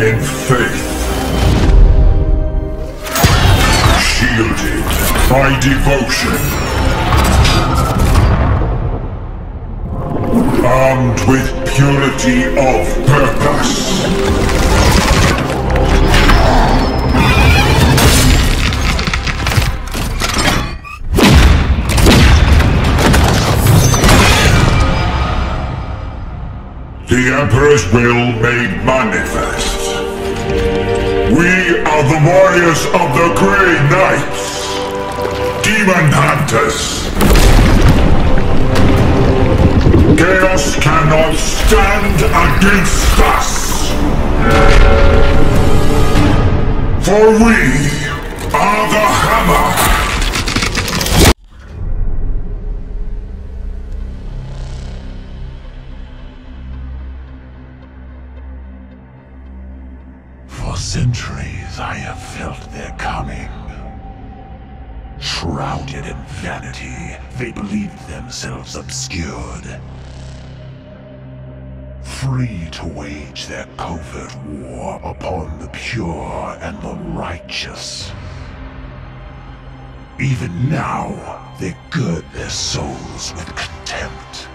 in faith, shielded by devotion, armed with purity of purpose. The Emperor's will made manifest. We are the warriors of the Grey Knights, Demon Hunters. Chaos cannot stand against us. For we are the Hammer. For centuries I have felt their coming. Shrouded in vanity, they believed themselves obscured. Free to wage their covert war upon the pure and the righteous. Even now, they gird their souls with contempt,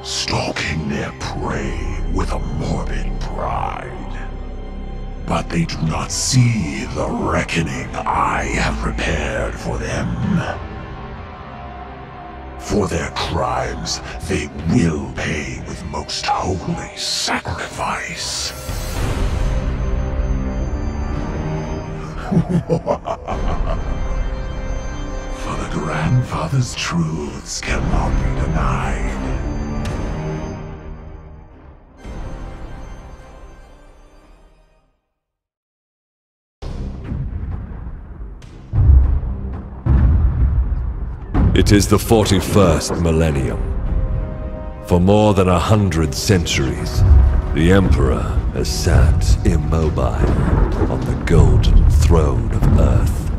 stalking their prey with a morbid pride. But they do not see the reckoning I have prepared for them. For their crimes, they will pay with most holy sacrifice. For the Grandfather's truths cannot be denied. It is the 41st millennium. For more than 100 centuries, the Emperor has sat immobile on the golden throne of Earth.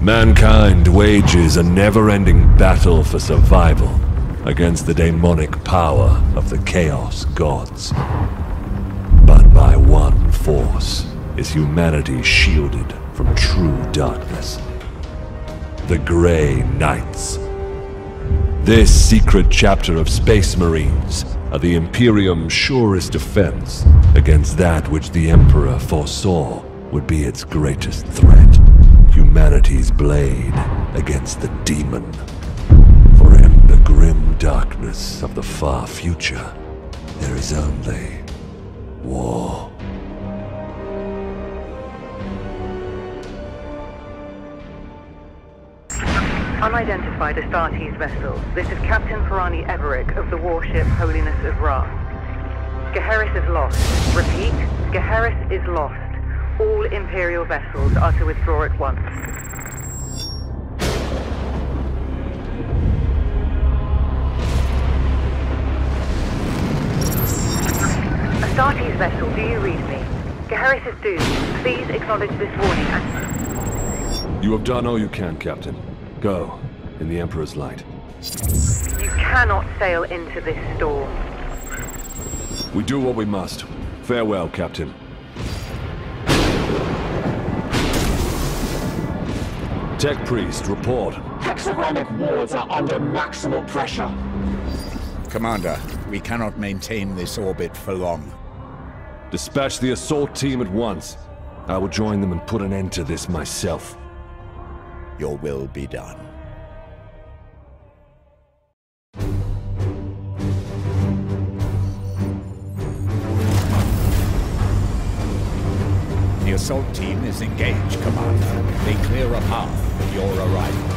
Mankind wages a never-ending battle for survival against the demonic power of the Chaos Gods. But by one force is humanity shielded from true darkness. The Grey Knights. This secret chapter of Space Marines are the Imperium's surest defense against that which the Emperor foresaw would be its greatest threat. Humanity's blade against the demon. For in the grim darkness of the far future, there is only war. Unidentified Astartes vessel. This is Captain Ferrani Everick of the warship Holiness of Ra. Geheris is lost. Repeat, Geheris is lost. All Imperial vessels are to withdraw at once. Astartes vessel, do you read me? Geheris is doomed. Please acknowledge this warning and... You have done all you can, Captain. Go, in the Emperor's light. You cannot sail into this storm. We do what we must. Farewell, Captain. Tech Priest, report. Hexagramic wards are under maximal pressure. Commander, we cannot maintain this orbit for long. Dispatch the assault team at once. I will join them and put an end to this myself. Your will be done. The assault team is engaged, Commander. They clear a path for your arrival.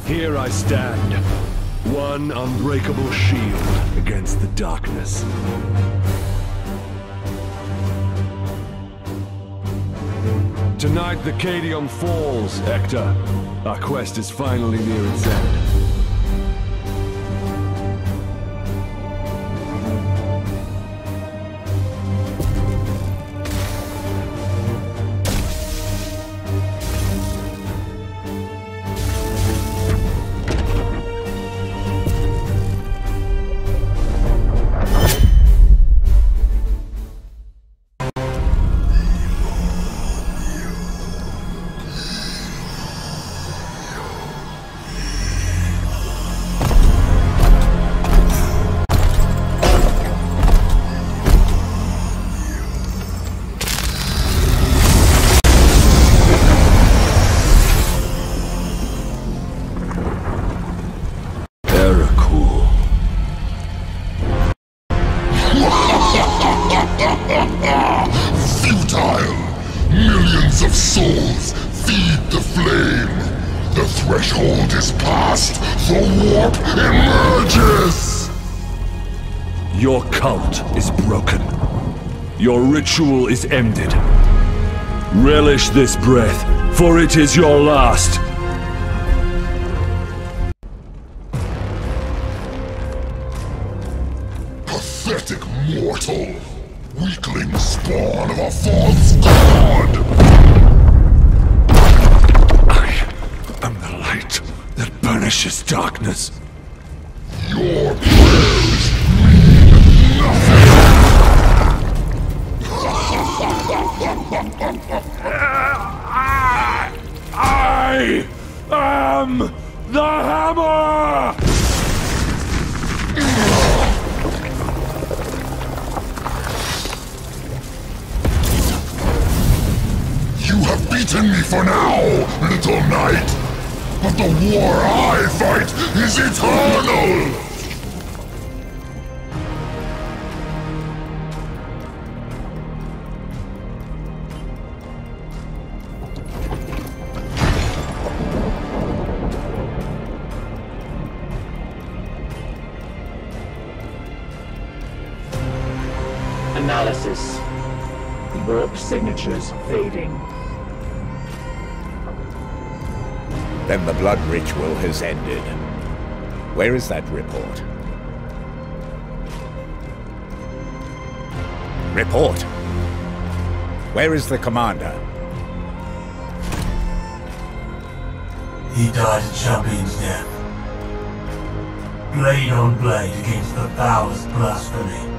Here I stand. One unbreakable shield against the darkness. Tonight the Cadium falls, Hector. Our quest is finally near its end. threshold is passed, the warp emerges! Your cult is broken. Your ritual is ended. Relish this breath, for it is your last. Pathetic mortal! Weakling spawn of a false god! I am the light that banishes darkness. Your prayers mean nothing! I am the hammer! You have beaten me for now, little knight! But the war I fight is eternal! Analysis. Warp signatures fading. Then the blood ritual has ended. Where is that report? Report! Where is the commander? He died a champion's death. Blade on blade against the foulest blasphemy.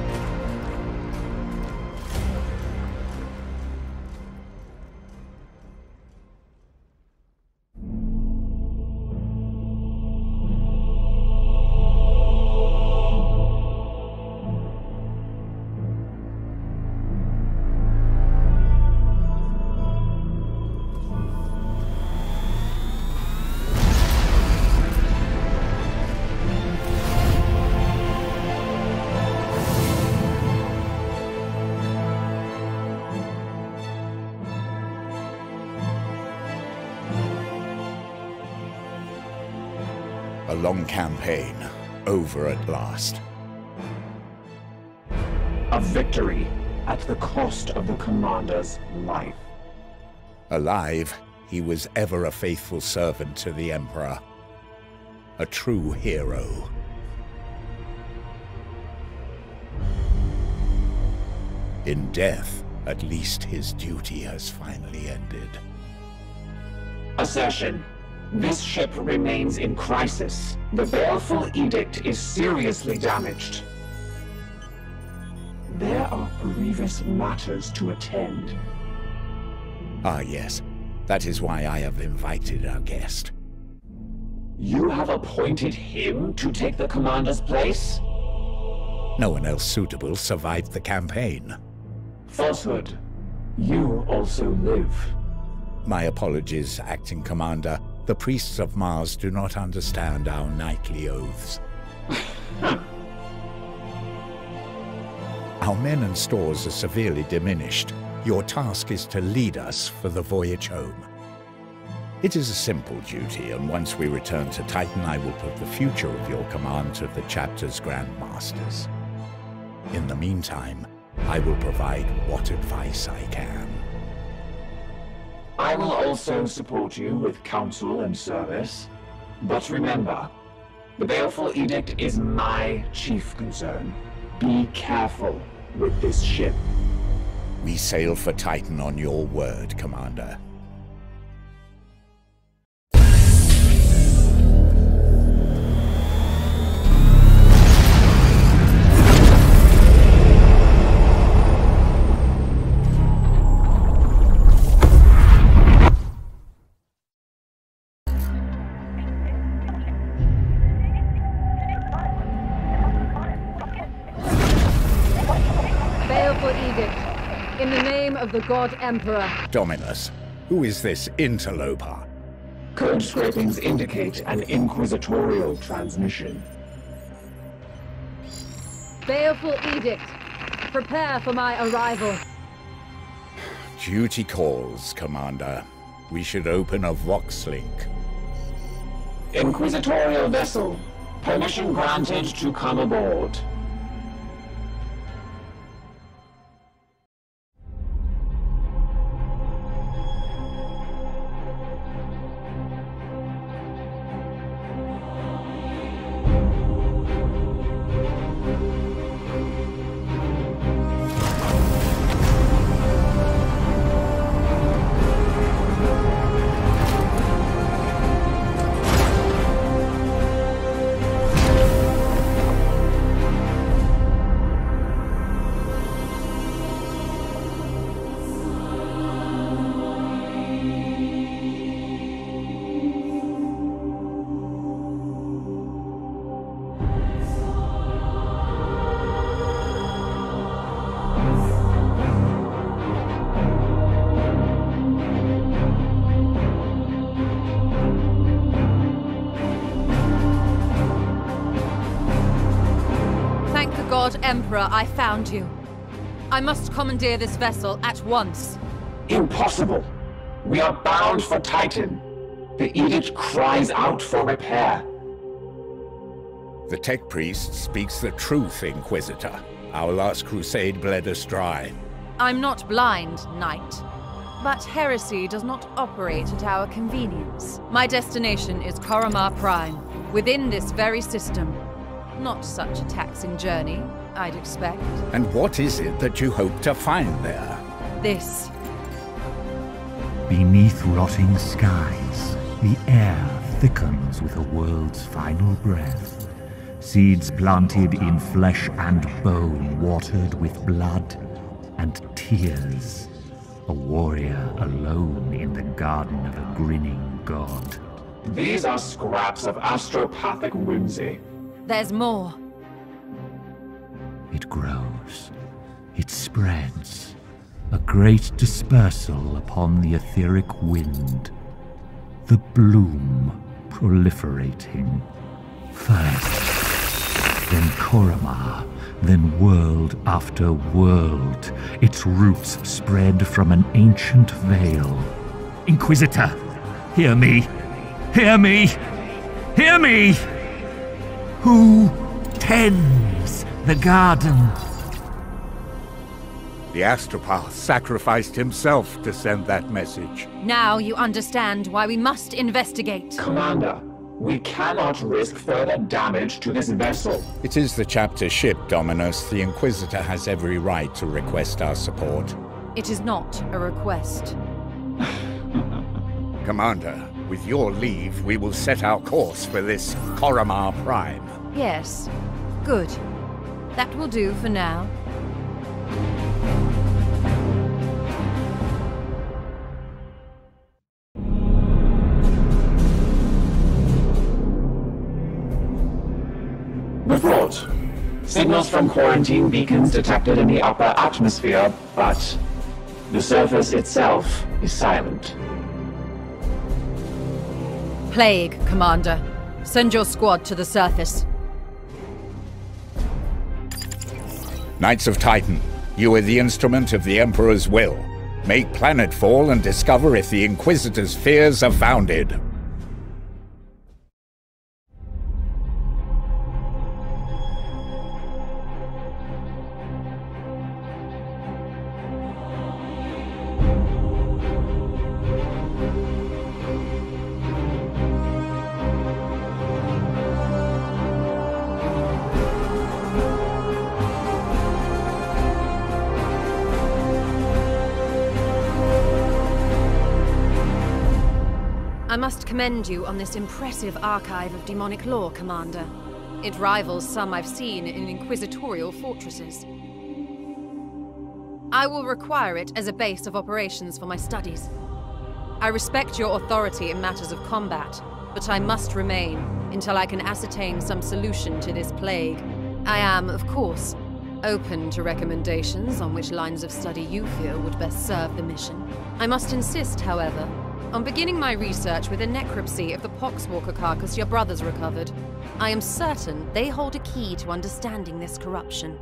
A long campaign, over at last. A victory at the cost of the commander's life. Alive, he was ever a faithful servant to the Emperor. A true hero. In death, at least his duty has finally ended. Assertion. This ship remains in crisis. The baleful edict is seriously damaged. There are grievous matters to attend. Ah, yes. That is why I have invited our guest. You have appointed him to take the commander's place? No one else suitable survived the campaign. Falsehood. You also live. My apologies, Acting Commander. The priests of Mars do not understand our knightly oaths. Our men and stores are severely diminished. Your task is to lead us for the voyage home. It is a simple duty, and once we return to Titan, I will put the future of your command to the chapter's grandmasters. In the meantime, I will provide what advice I can. I will also support you with counsel and service. But remember, the baleful edict is my chief concern. Be careful with this ship. We sail for Titan on your word, Commander. In the name of the God Emperor. Dominus, who is this interloper? Code scrapings indicate an inquisitorial transmission. Baleful edict. Prepare for my arrival. Duty calls, Commander. We should open a Vox link. Inquisitorial vessel. Permission granted to come aboard. Emperor, I found you. I must commandeer this vessel at once. Impossible! We are bound for Titan. The edict cries out for repair. The tech priest speaks the truth, Inquisitor. Our last crusade bled us dry. I'm not blind, Knight. But heresy does not operate at our convenience. My destination is WARHAMMER Prime, within this very system. Not such a taxing journey, I'd expect. And what is it that you hope to find there? This. Beneath rotting skies, the air thickens with a world's final breath. Seeds planted in flesh and bone, watered with blood and tears. A warrior alone in the garden of a grinning god. These are scraps of astropathic whimsy. There's more. It grows. It spreads. A great dispersal upon the etheric wind. The bloom proliferating. First, then WARHAMMER, then world after world. Its roots spread from an ancient veil. Inquisitor, hear me! Hear me! Hear me! Who tends the garden? The astropath sacrificed himself to send that message. Now you understand why we must investigate. Commander, we cannot risk further damage to this vessel. It is the chapter ship, Dominus. The Inquisitor has every right to request our support. It is not a request. Commander, with your leave, we will set our course for this WARHAMMER Prime. Yes. Good. That will do for now. Report. Signals from quarantine beacons detected in the upper atmosphere, but the surface itself is silent. Plague, Commander. Send your squad to the surface. Knights of Titan, you are the instrument of the Emperor's will. Make planetfall and discover if the Inquisitor's fears are founded. I must commend you on this impressive archive of demonic lore, Commander. It rivals some I've seen in inquisitorial fortresses. I will require it as a base of operations for my studies. I respect your authority in matters of combat, but I must remain until I can ascertain some solution to this plague. I am, of course, open to recommendations on which lines of study you feel would best serve the mission. I must insist, however, on beginning my research with a necropsy of the Poxwalker carcass your brothers recovered. I am certain they hold a key to understanding this corruption.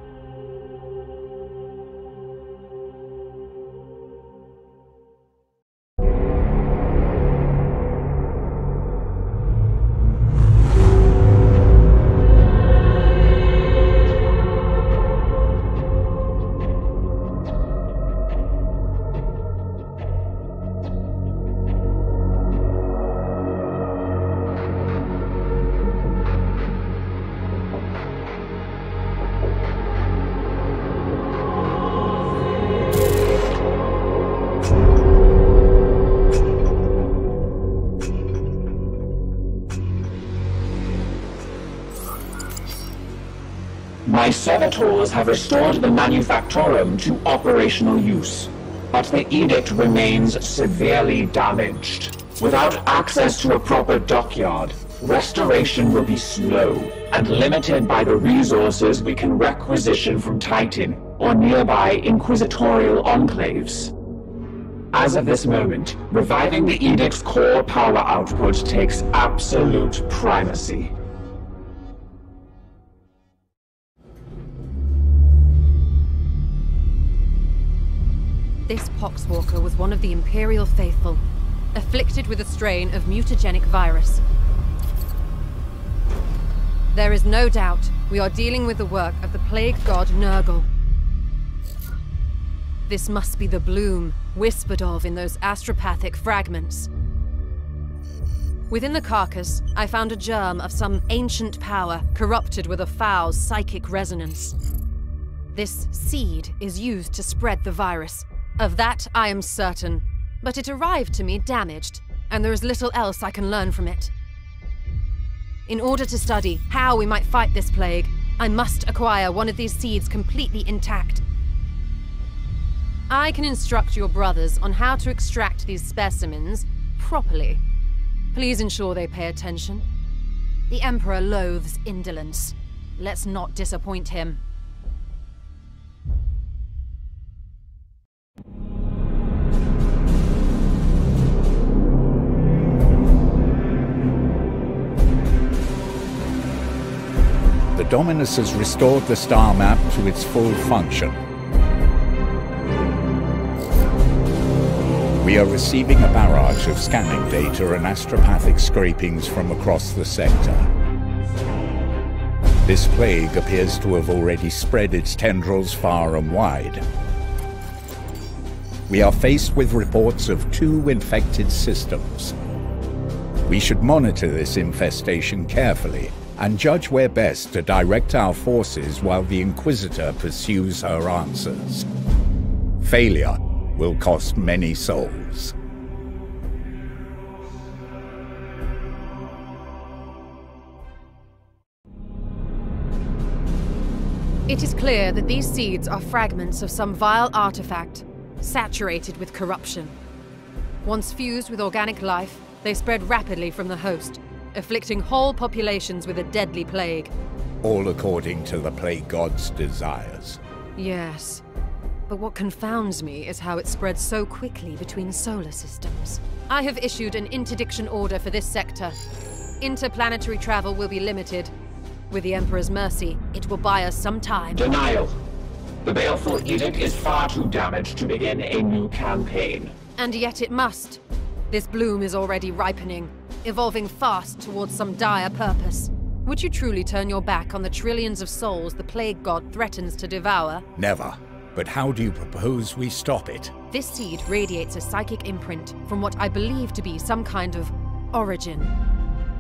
My servitors have restored the Manufactorum to operational use, but the edict remains severely damaged. Without access to a proper dockyard, restoration will be slow and limited by the resources we can requisition from Titan or nearby inquisitorial enclaves. As of this moment, reviving the edict's core power output takes absolute primacy. This Poxwalker was one of the Imperial Faithful, afflicted with a strain of mutagenic virus. There is no doubt we are dealing with the work of the plague god Nurgle. This must be the bloom whispered of in those astropathic fragments. Within the carcass, I found a germ of some ancient power corrupted with a foul psychic resonance. This seed is used to spread the virus. Of that, I am certain. But it arrived to me damaged, and there is little else I can learn from it. In order to study how we might fight this plague, I must acquire one of these seeds completely intact. I can instruct your brothers on how to extract these specimens properly. Please ensure they pay attention. The Emperor loathes indolence. Let's not disappoint him. The Dominus has restored the star map to its full function. We are receiving a barrage of scanning data and astropathic scrapings from across the sector. This plague appears to have already spread its tendrils far and wide. We are faced with reports of 2 infected systems. We should monitor this infestation carefully and judge where best to direct our forces while the Inquisitor pursues her answers. Failure will cost many souls. It is clear that these seeds are fragments of some vile artifact, saturated with corruption. Once fused with organic life, they spread rapidly from the host, afflicting whole populations with a deadly plague. All according to the plague god's desires. Yes. But what confounds me is how it spreads so quickly between solar systems. I have issued an interdiction order for this sector. Interplanetary travel will be limited. With the Emperor's mercy, it will buy us some time. Denial. The baleful edict is far too damaged to begin a new campaign. And yet it must. This bloom is already ripening, evolving fast towards some dire purpose. Would you truly turn your back on the trillions of souls the plague god threatens to devour? Never. But how do you propose we stop it? This seed radiates a psychic imprint from what I believe to be some kind of origin.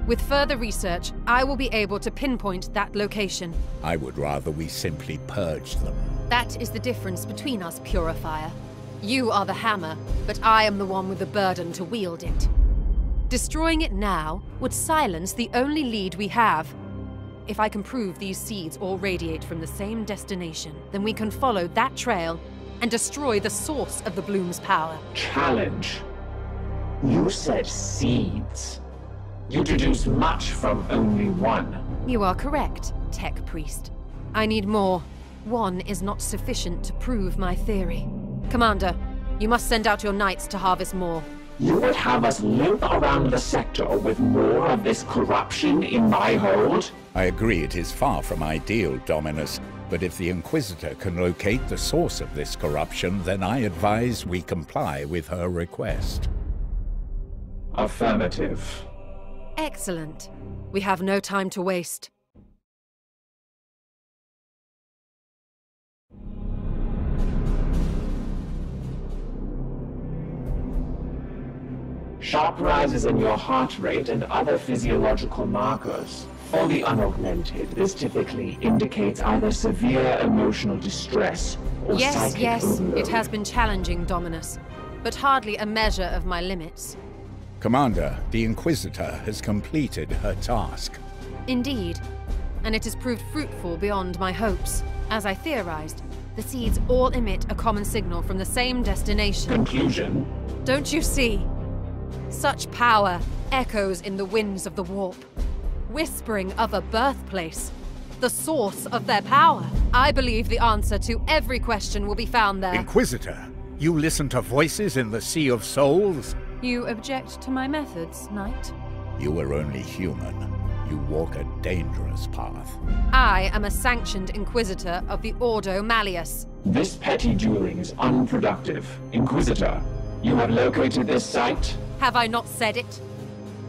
With further research, I will be able to pinpoint that location. I would rather we simply purge them. That is the difference between us, Purifier. You are the hammer, but I am the one with the burden to wield it. Destroying it now would silence the only lead we have. If I can prove these seeds all radiate from the same destination, then we can follow that trail and destroy the source of the bloom's power. Challenge. You said seeds. You deduce much from only one. You are correct, Tech Priest. I need more. One is not sufficient to prove my theory. Commander, you must send out your knights to harvest more. You would have us limp around the sector with more of this corruption in my hold? I agree it is far from ideal, Dominus, but if the Inquisitor can locate the source of this corruption, then I advise we comply with her request. Affirmative. Excellent. We have no time to waste. Sharp rises in your heart rate and other physiological markers. For the unaugmented, this typically indicates either severe emotional distress or psychic overload. It has been challenging, Dominus, but hardly a measure of my limits. Commander, the Inquisitor has completed her task. Indeed. and it has proved fruitful beyond my hopes. As I theorized, the seeds all emit a common signal from the same destination. Conclusion? Don't you see? Such power echoes in the winds of the warp, whispering of a birthplace, the source of their power. I believe the answer to every question will be found there. Inquisitor, you listen to voices in the Sea of Souls? You object to my methods, Knight? You are only human. You walk a dangerous path. I am a sanctioned Inquisitor of the Ordo Malleus. This petty dueling is unproductive. Inquisitor, you have located this site? Have I not said it?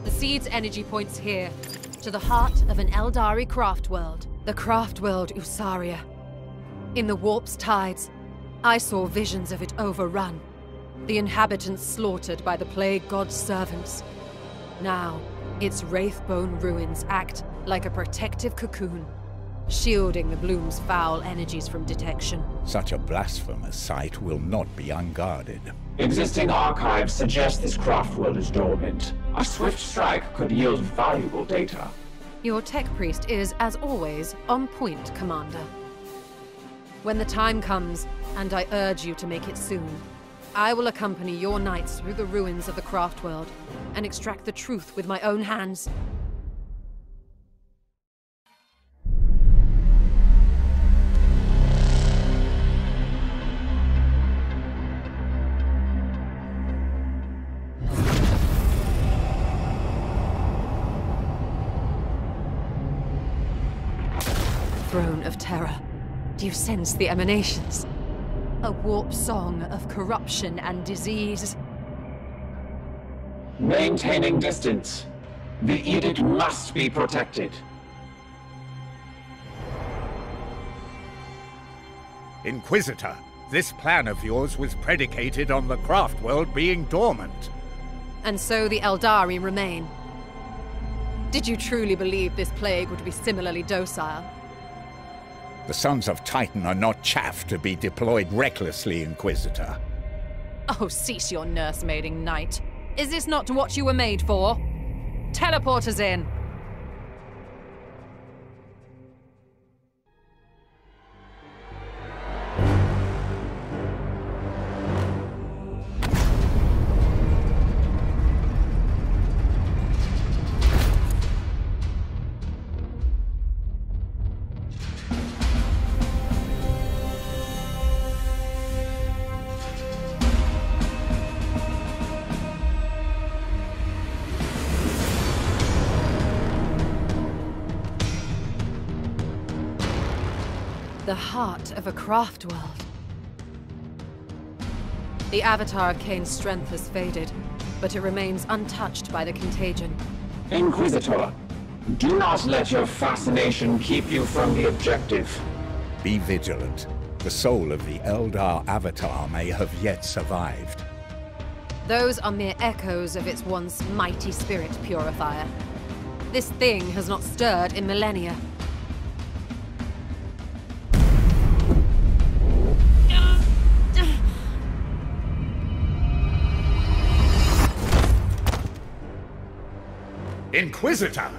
The seed's energy points here, to the heart of an Eldari craft world. The craft world Usaria. In the warp's tides, I saw visions of it overrun. The inhabitants slaughtered by the plague god's servants. Now, its wraithbone ruins act like a protective cocoon, shielding the bloom's foul energies from detection. Such a blasphemous sight will not be unguarded. Existing archives suggest this craft world is dormant. A swift strike could yield valuable data. Your tech priest is, as always, on point, Commander. When the time comes, and I urge you to make it soon, I will accompany your knights through the ruins of the craft world and extract the truth with my own hands. Throne of Terror. Do you sense the emanations? A warp song of corruption and disease. Maintaining distance. The edict must be protected. Inquisitor, this plan of yours was predicated on the craft world being dormant. And so the Eldari remain. Did you truly believe this plague would be similarly docile? The Sons of Titan are not chaff to be deployed recklessly, Inquisitor. Oh, cease your nursemaiding, Knight. Is this not what you were made for? Teleport us in! The heart of a craft world. The avatar of Kane's strength has faded, but it remains untouched by the contagion. Inquisitor, do not let your fascination keep you from the objective. Be vigilant. The soul of the Eldar avatar may have yet survived. Those are mere echoes of its once mighty spirit purifier. This thing has not stirred in millennia. Inquisitor!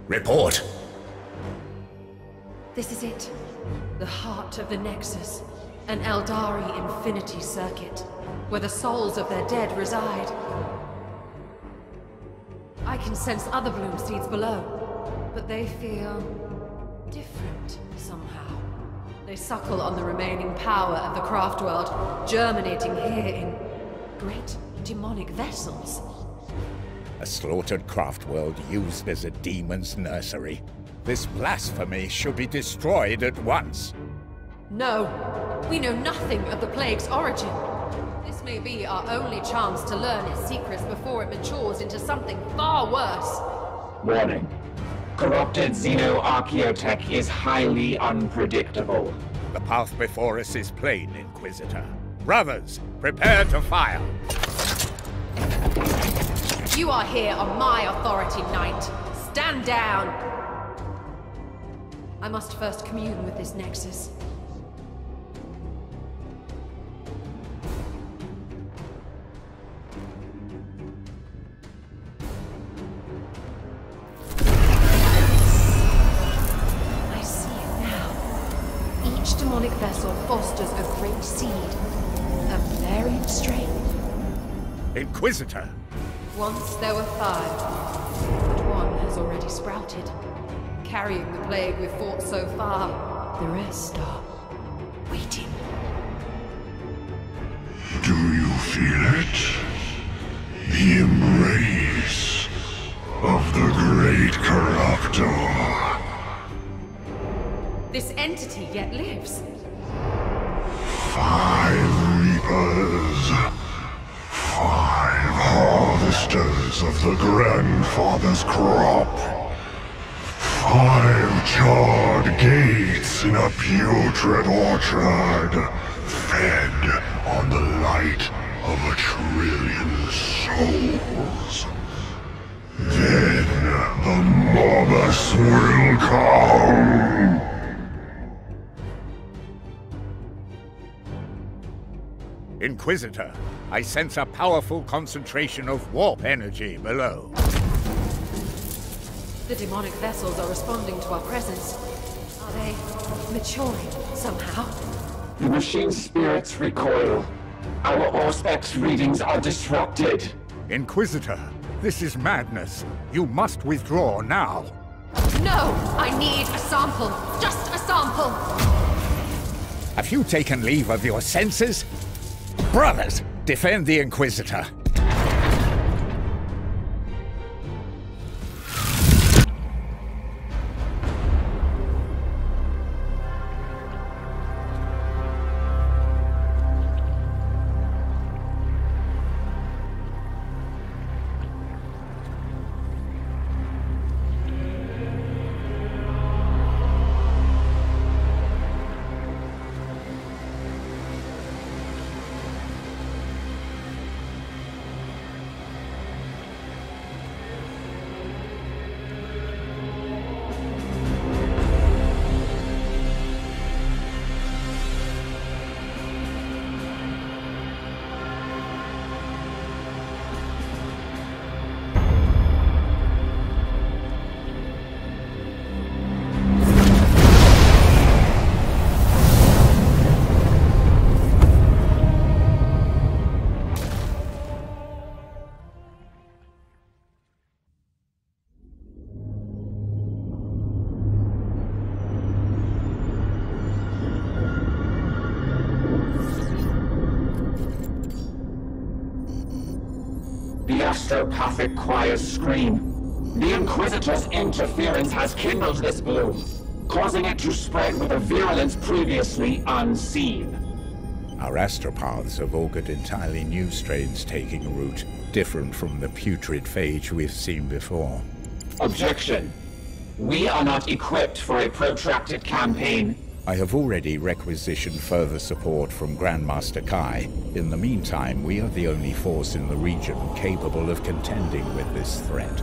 Report! This is it. The heart of the Nexus. An Eldari infinity circuit, where the souls of their dead reside. I can sense other bloom seeds below, but they feel different somehow. They suckle on the remaining power of the craft world, germinating here in great demonic vessels. A slaughtered craft world used as a demon's nursery. This blasphemy should be destroyed at once. No, we know nothing of the plague's origin. This may be our only chance to learn its secrets before it matures into something far worse. Warning. Corrupted xenoarchaeotech is highly unpredictable. The path before us is plain, Inquisitor. Brothers, prepare to fire! You are here on my authority, Knight. Stand down! I must first commune with this Nexus. demonic vessel fosters a great seed. A varied strain. Inquisitor! Once there were 5, but one has already sprouted. Carrying the plague we've fought so far, the rest are waiting. Do you feel it? The embrace of the great corruptor. This entity yet lives. 5 reapers. 5 harvesters of the grandfather's crop. 5 charred gates in a putrid orchard, fed on the light of 1,000,000,000,000 souls. Then the Momus will come. Inquisitor, I sense a powerful concentration of warp energy below. The demonic vessels are responding to our presence. Are they maturing somehow? The machine spirits recoil. Our Auspex readings are disrupted. Inquisitor, this is madness. You must withdraw now. No! I need a sample! Just a sample! Have you taken leave of your senses? Brothers, defend the Inquisitor. The astropathic choirs scream. The Inquisitor's interference has kindled this bloom, causing it to spread with a virulence previously unseen. Our astropaths have augured entirely new strains taking root, different from the putrid phage we've seen before. Objection. We are not equipped for a protracted campaign. I have already requisitioned further support from Grandmaster Kai. In the meantime, we are the only force in the region capable of contending with this threat.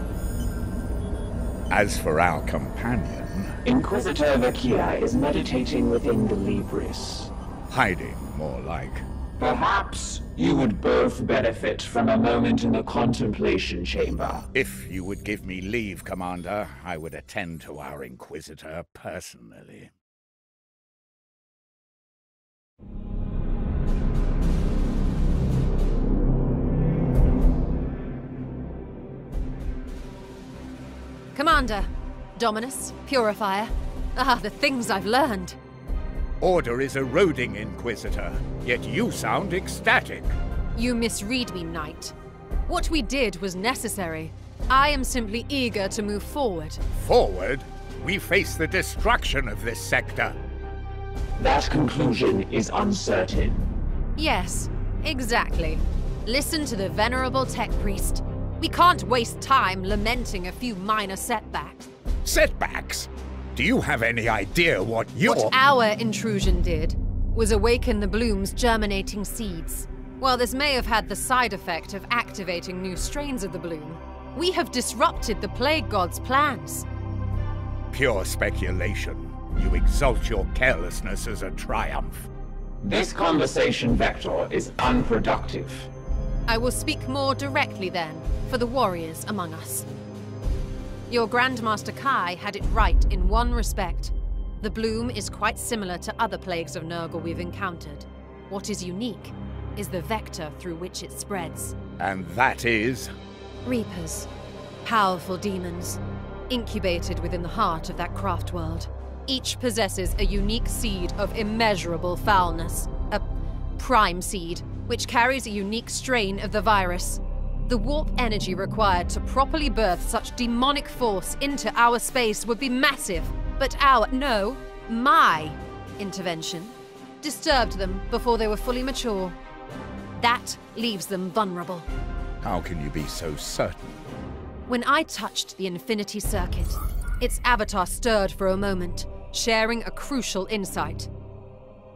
As for our companion... Inquisitor Vakia is meditating within the Libris. Hiding, more like. Perhaps you would both benefit from a moment in the contemplation chamber. If you would give me leave, Commander, I would attend to our Inquisitor personally. Commander, Dominus, Purifier. Ah, the things I've learned. Order is eroding, Inquisitor, yet you sound ecstatic. You misread me, Knight. What we did was necessary. I am simply eager to move forward. Forward? We face the destruction of this sector. That conclusion is uncertain. Yes, exactly. Listen to the venerable tech priest. We can't waste time lamenting a few minor setbacks. Setbacks? Do you have any idea what What our intrusion did was awaken the bloom's germinating seeds. While this may have had the side effect of activating new strains of the bloom, we have disrupted the plague god's plans. Pure speculation. You exalt your carelessness as a triumph. This conversation vector is unproductive. I will speak more directly then, for the warriors among us. Your Grandmaster Kai had it right in one respect. The bloom is quite similar to other plagues of Nurgle we've encountered. What is unique is the vector through which it spreads. And that is? Reapers. Powerful demons. Incubated within the heart of that craft world. Each possesses a unique seed of immeasurable foulness. A prime seed, which carries a unique strain of the virus. The warp energy required to properly birth such demonic force into our space would be massive. But my intervention disturbed them before they were fully mature. That leaves them vulnerable. How can you be so certain? When I touched the Infinity Circuit, its avatar stirred for a moment, sharing a crucial insight.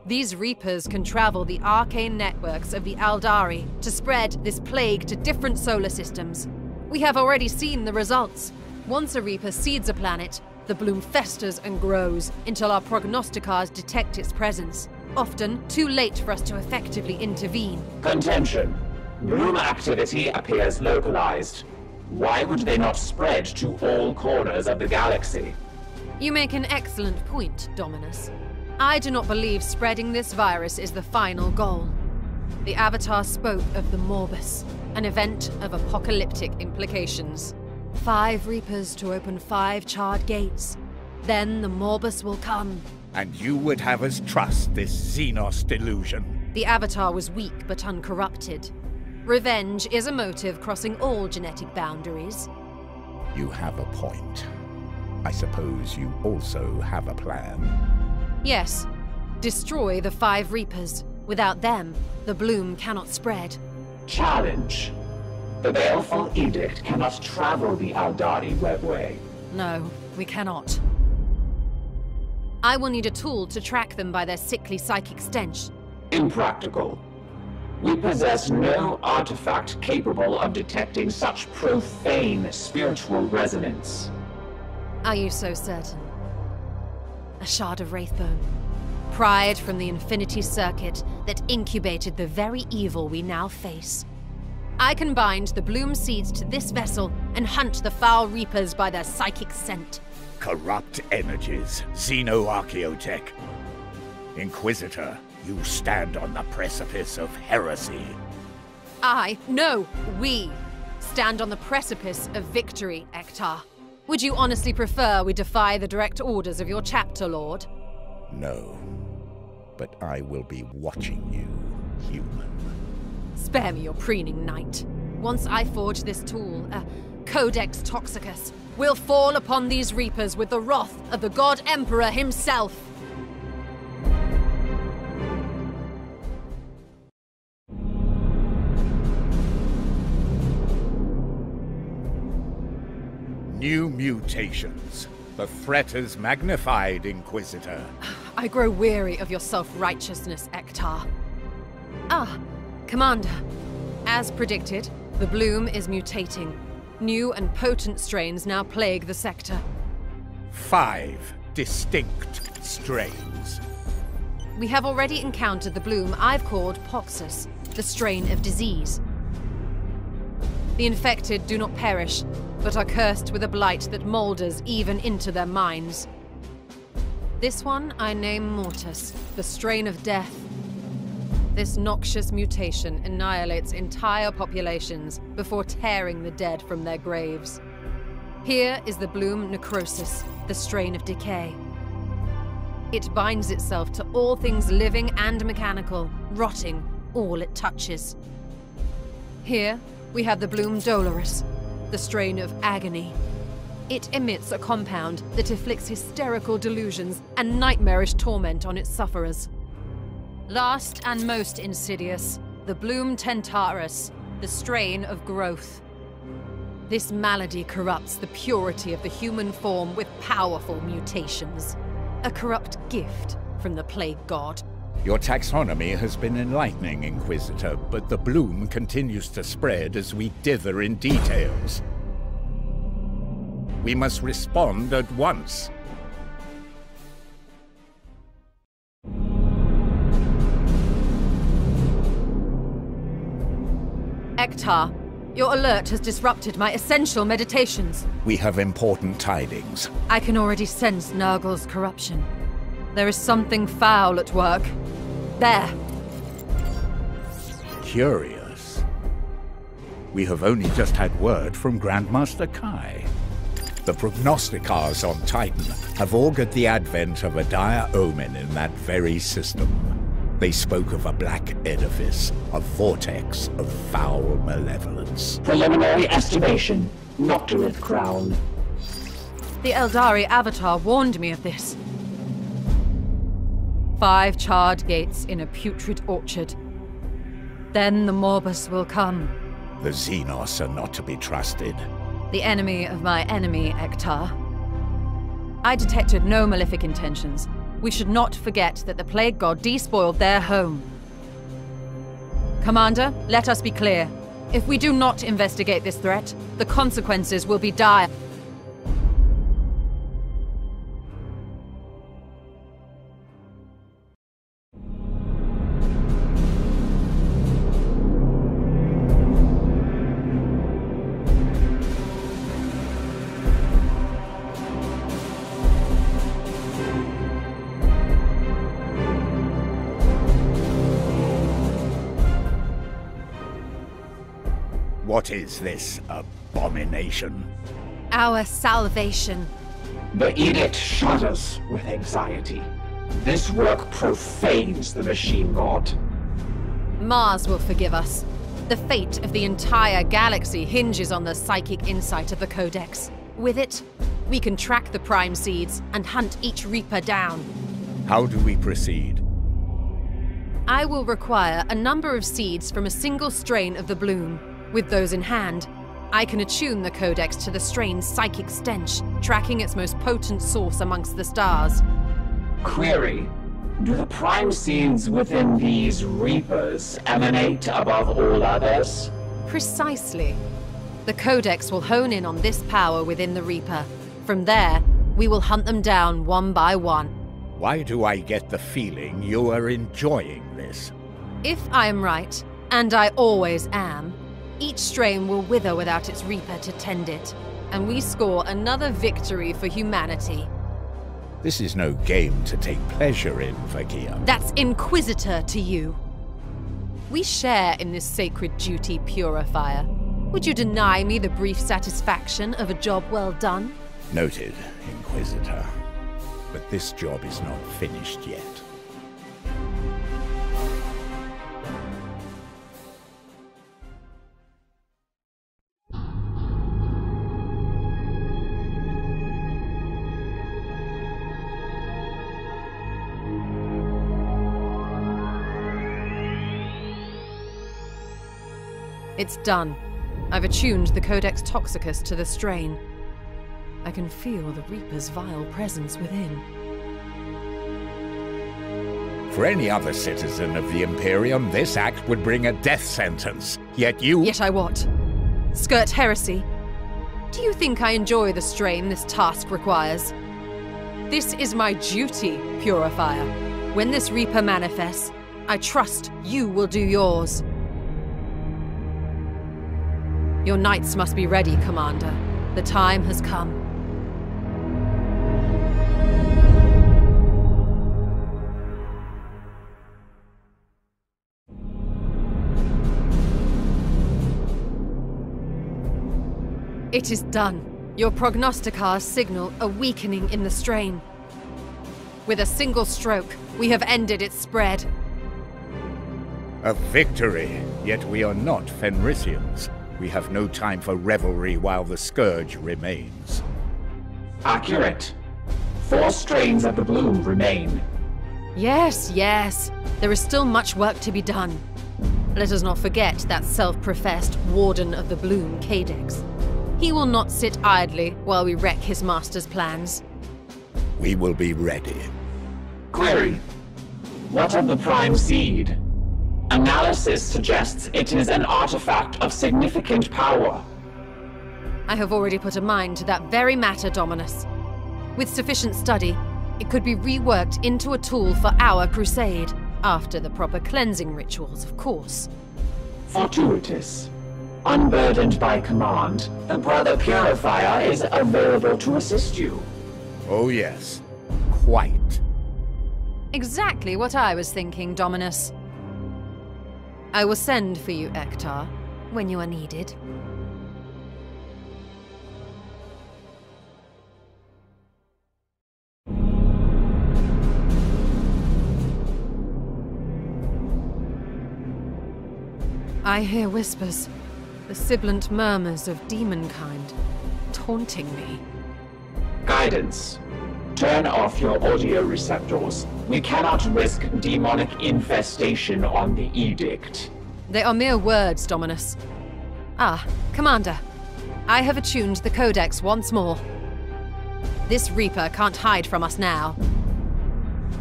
These Reapers can travel the arcane networks of the Aldari to spread this plague to different solar systems. We have already seen the results. Once a Reaper seeds a planet, the bloom festers and grows until our prognosticars detect its presence. Often too late for us to effectively intervene. Contention. Bloom activity appears localized. Why would they not spread to all corners of the galaxy? You make an excellent point, Dominus. I do not believe spreading this virus is the final goal. The Avatar spoke of the Morbus, an event of apocalyptic implications. 5 Reapers to open 5 charred gates. Then the Morbus will come. And you would have us trust this Xenos delusion? The Avatar was weak but uncorrupted. Revenge is a motive crossing all genetic boundaries. You have a point. I suppose you also have a plan. Yes. Destroy the 5 Reapers. Without them, the bloom cannot spread. Challenge. The Baleful Edict cannot travel the Aldari webway. No, we cannot. I will need a tool to track them by their sickly psychic stench. Impractical. We possess no artifact capable of detecting such profane spiritual resonance. Are you so certain? A shard of Wraithbone. Pried from the Infinity Circuit that incubated the very evil we now face. I can bind the bloom seeds to this vessel and hunt the foul Reapers by their psychic scent. Corrupt energies, Xenoarchaeotech. Inquisitor, you stand on the precipice of heresy. We stand on the precipice of victory, Ektar. Would you honestly prefer we defy the direct orders of your chapter lord? No, but I will be watching you, human. Spare me your preening, knight. Once I forge this tool, Codex Toxicus, we'll fall upon these Reapers with the wrath of the God Emperor himself. New mutations. The threat is magnified, Inquisitor. I grow weary of your self-righteousness, Ektar. Commander. As predicted, the bloom is mutating. New and potent strains now plague the sector. 5 distinct strains. We have already encountered the bloom I've called Poxus, the strain of disease. The infected do not perish, but are cursed with a blight that moulders even into their minds. This one I name Mortis, the strain of death. This noxious mutation annihilates entire populations before tearing the dead from their graves. Here is the bloom Necrosis, the strain of decay. It binds itself to all things living and mechanical, rotting all it touches. Here we have the bloom Dolorous, the strain of agony. It emits a compound that inflicts hysterical delusions and nightmarish torment on its sufferers. Last and most insidious, the bloom Tentarus, the strain of growth. This malady corrupts the purity of the human form with powerful mutations. A corrupt gift from the Plague God. Your taxonomy has been enlightening, Inquisitor, but the bloom continues to spread as we dither in details. We must respond at once. Ektar, your alert has disrupted my essential meditations. We have important tidings. I can already sense Nurgle's corruption. There is something foul at work. There. Curious. We have only just had word from Grandmaster Kai. The prognosticars on Titan have augured the advent of a dire omen in that very system. They spoke of a black edifice, a vortex of foul malevolence. Preliminary estimation, Nocturith Crown. The Eldari Avatar warned me of this. 5 charred gates in a putrid orchard. Then the Morbus will come. The Xenos are not to be trusted. The enemy of my enemy, Ektar. I detected no malefic intentions. We should not forget that the Plague God despoiled their home. Commander, let us be clear. If we do not investigate this threat, the consequences will be dire. What is this abomination? Our salvation. The edict shudders with anxiety. This work profanes the machine god. Mars will forgive us. The fate of the entire galaxy hinges on the psychic insight of the Codex. With it, we can track the Prime Seeds and hunt each Reaper down. How do we proceed? I will require a number of seeds from a single strain of the bloom. With those in hand, I can attune the Codex to the strain's psychic stench, tracking its most potent source amongst the stars. Query: do the Prime Seeds within these Reapers emanate above all others? Precisely. The Codex will hone in on this power within the Reaper. From there, we will hunt them down one by one. Why do I get the feeling you are enjoying this? If I am right, and I always am, each strain will wither without its Reaper to tend it, and we score another victory for humanity. This is no game to take pleasure in, Vakia. That's Inquisitor to you. We share in this sacred duty, Purifier. Would you deny me the brief satisfaction of a job well done? Noted, Inquisitor. But this job is not finished yet. It's done. I've attuned the Codex Toxicus to the strain. I can feel the Reaper's vile presence within. For any other citizen of the Imperium, this act would bring a death sentence. Yet you— Yet I what? Skirt heresy? Do you think I enjoy the strain this task requires? This is my duty, Purifier. When this Reaper manifests, I trust you will do yours. Your knights must be ready, Commander. The time has come. It is done. Your prognosticars signal a weakening in the strain. With a single stroke, we have ended its spread. A victory, yet we are not Fenrisians. We have no time for revelry while the scourge remains. Accurate. 4 strains of the bloom remain. Yes, yes. There is still much work to be done. Let us not forget that self-professed Warden of the Bloom, Cadex. He will not sit idly while we wreck his master's plans. We will be ready. Query: what of the Prime Seed? Analysis suggests it is an artifact of significant power. I have already put a mind to that very matter, Dominus. With sufficient study, it could be reworked into a tool for our crusade, after the proper cleansing rituals, of course. Fortuitous. Unburdened by command, the Brother Purifier is available to assist you. Oh yes, quite. Exactly what I was thinking, Dominus. I will send for you, Ektar, when you are needed. I hear whispers, the sibilant murmurs of demonkind, taunting me. Guidance. Turn off your audio receptors. We cannot risk demonic infestation on the edict. They are mere words, Dominus. Ah, Commander. I have attuned the Codex once more. This Reaper can't hide from us now.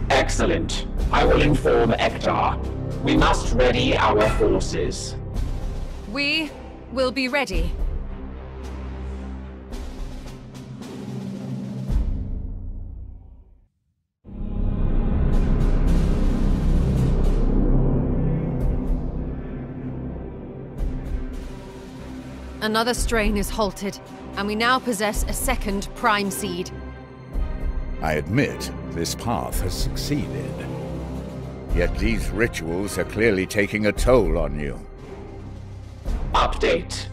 Excellent. I will inform Ektar. We must ready our forces. We will be ready. Another strain is halted, and we now possess a second prime seed. I admit, this path has succeeded. Yet these rituals are clearly taking a toll on you. Update.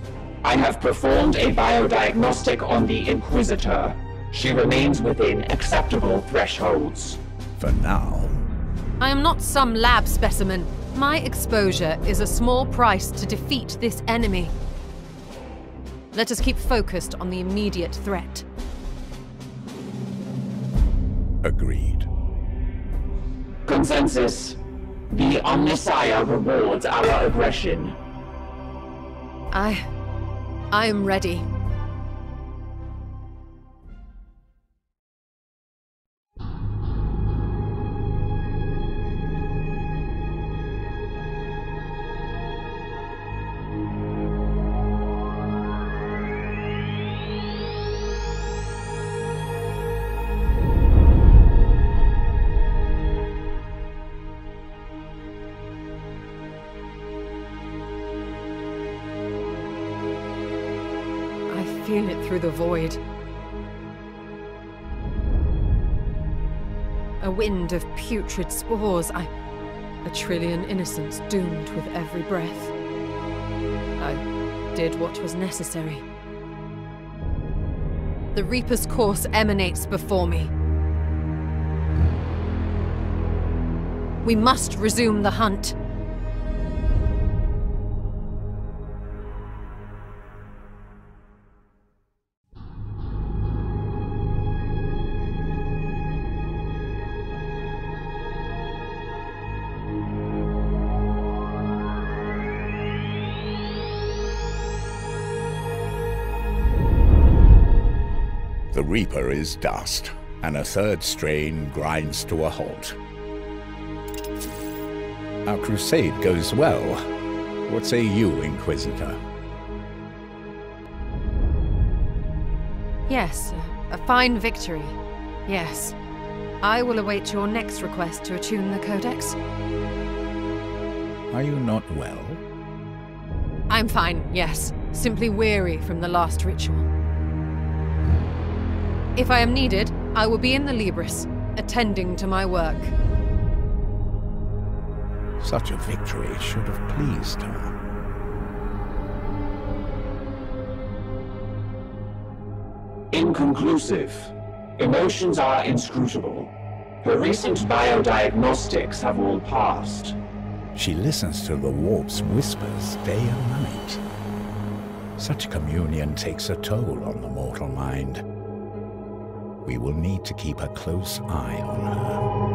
I have performed a biodiagnostic on the Inquisitor. She remains within acceptable thresholds. For now. I am not some lab specimen. My exposure is a small price to defeat this enemy. Let us keep focused on the immediate threat. Agreed. Consensus. The Omnissiah rewards our aggression. I am ready. Feel it through the void. A wind of putrid spores. A trillion innocents doomed with every breath. I did what was necessary. The Reaper's course emanates before me. We must resume the hunt. The Reaper is dust, and a third strain grinds to a halt. Our crusade goes well. What say you, Inquisitor? Yes, a fine victory. Yes. I will await your next request to attune the Codex. Are you not well? I'm fine, yes. Simply weary from the last ritual. If I am needed, I will be in the Libris, attending to my work. Such a victory should have pleased her. Inconclusive. Emotions are inscrutable. Her recent biodiagnostics have all passed. She listens to the warp's whispers day and night. Such communion takes a toll on the mortal mind. We will need to keep a close eye on her.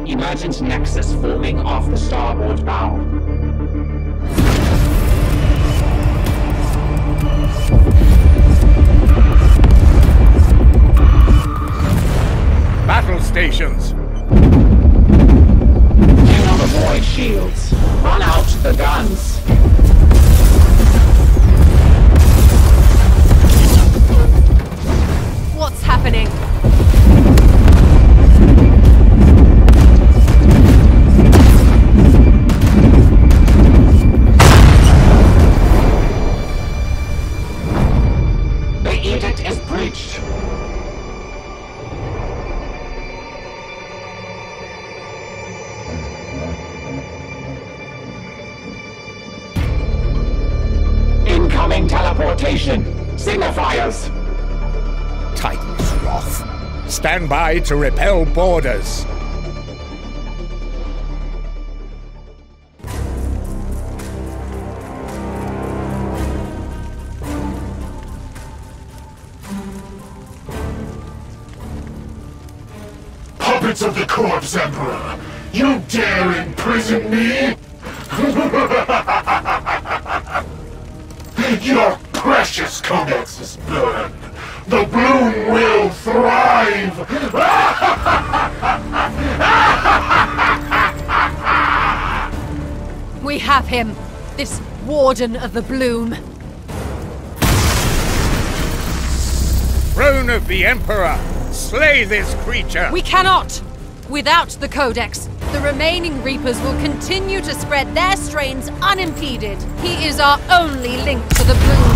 Emergent nexus forming off the starboard bow. Battle stations! Cannot avoid shields. Run out the guns. What's happening? Teleportation! Signifiers! Titan's wrath. Stand by to repel borders. Puppets of the corpse, Emperor! You dare imprison me? Your precious codex is burned. The bloom will thrive! We have him! This Warden of the Bloom! Throne of the Emperor! Slay this creature! We cannot! Without the Codex, the remaining Reapers will continue to spread their strains unimpeded. He is our only link to the Bloom.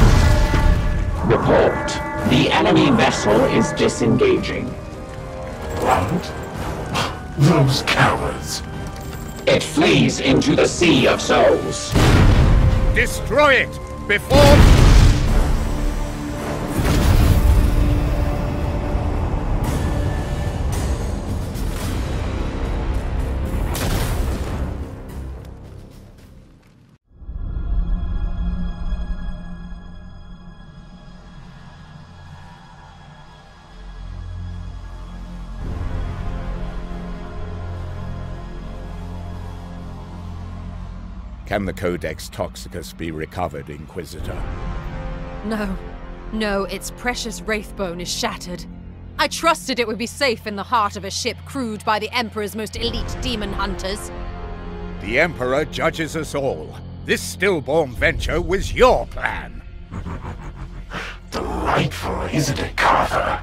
Report. The enemy vessel is disengaging. What? Those cowards. It flees into the Sea of Souls. Destroy it before... Can the Codex Toxicus be recovered, Inquisitor? No. No, its precious wraithbone is shattered. I trusted it would be safe in the heart of a ship crewed by the Emperor's most elite demon hunters. The Emperor judges us all. This stillborn venture was your plan. Delightful, isn't it, Carver?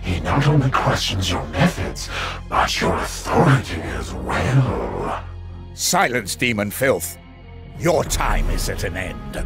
He not only questions your methods, but your authority as well. Silence, demon filth. Your time is at an end.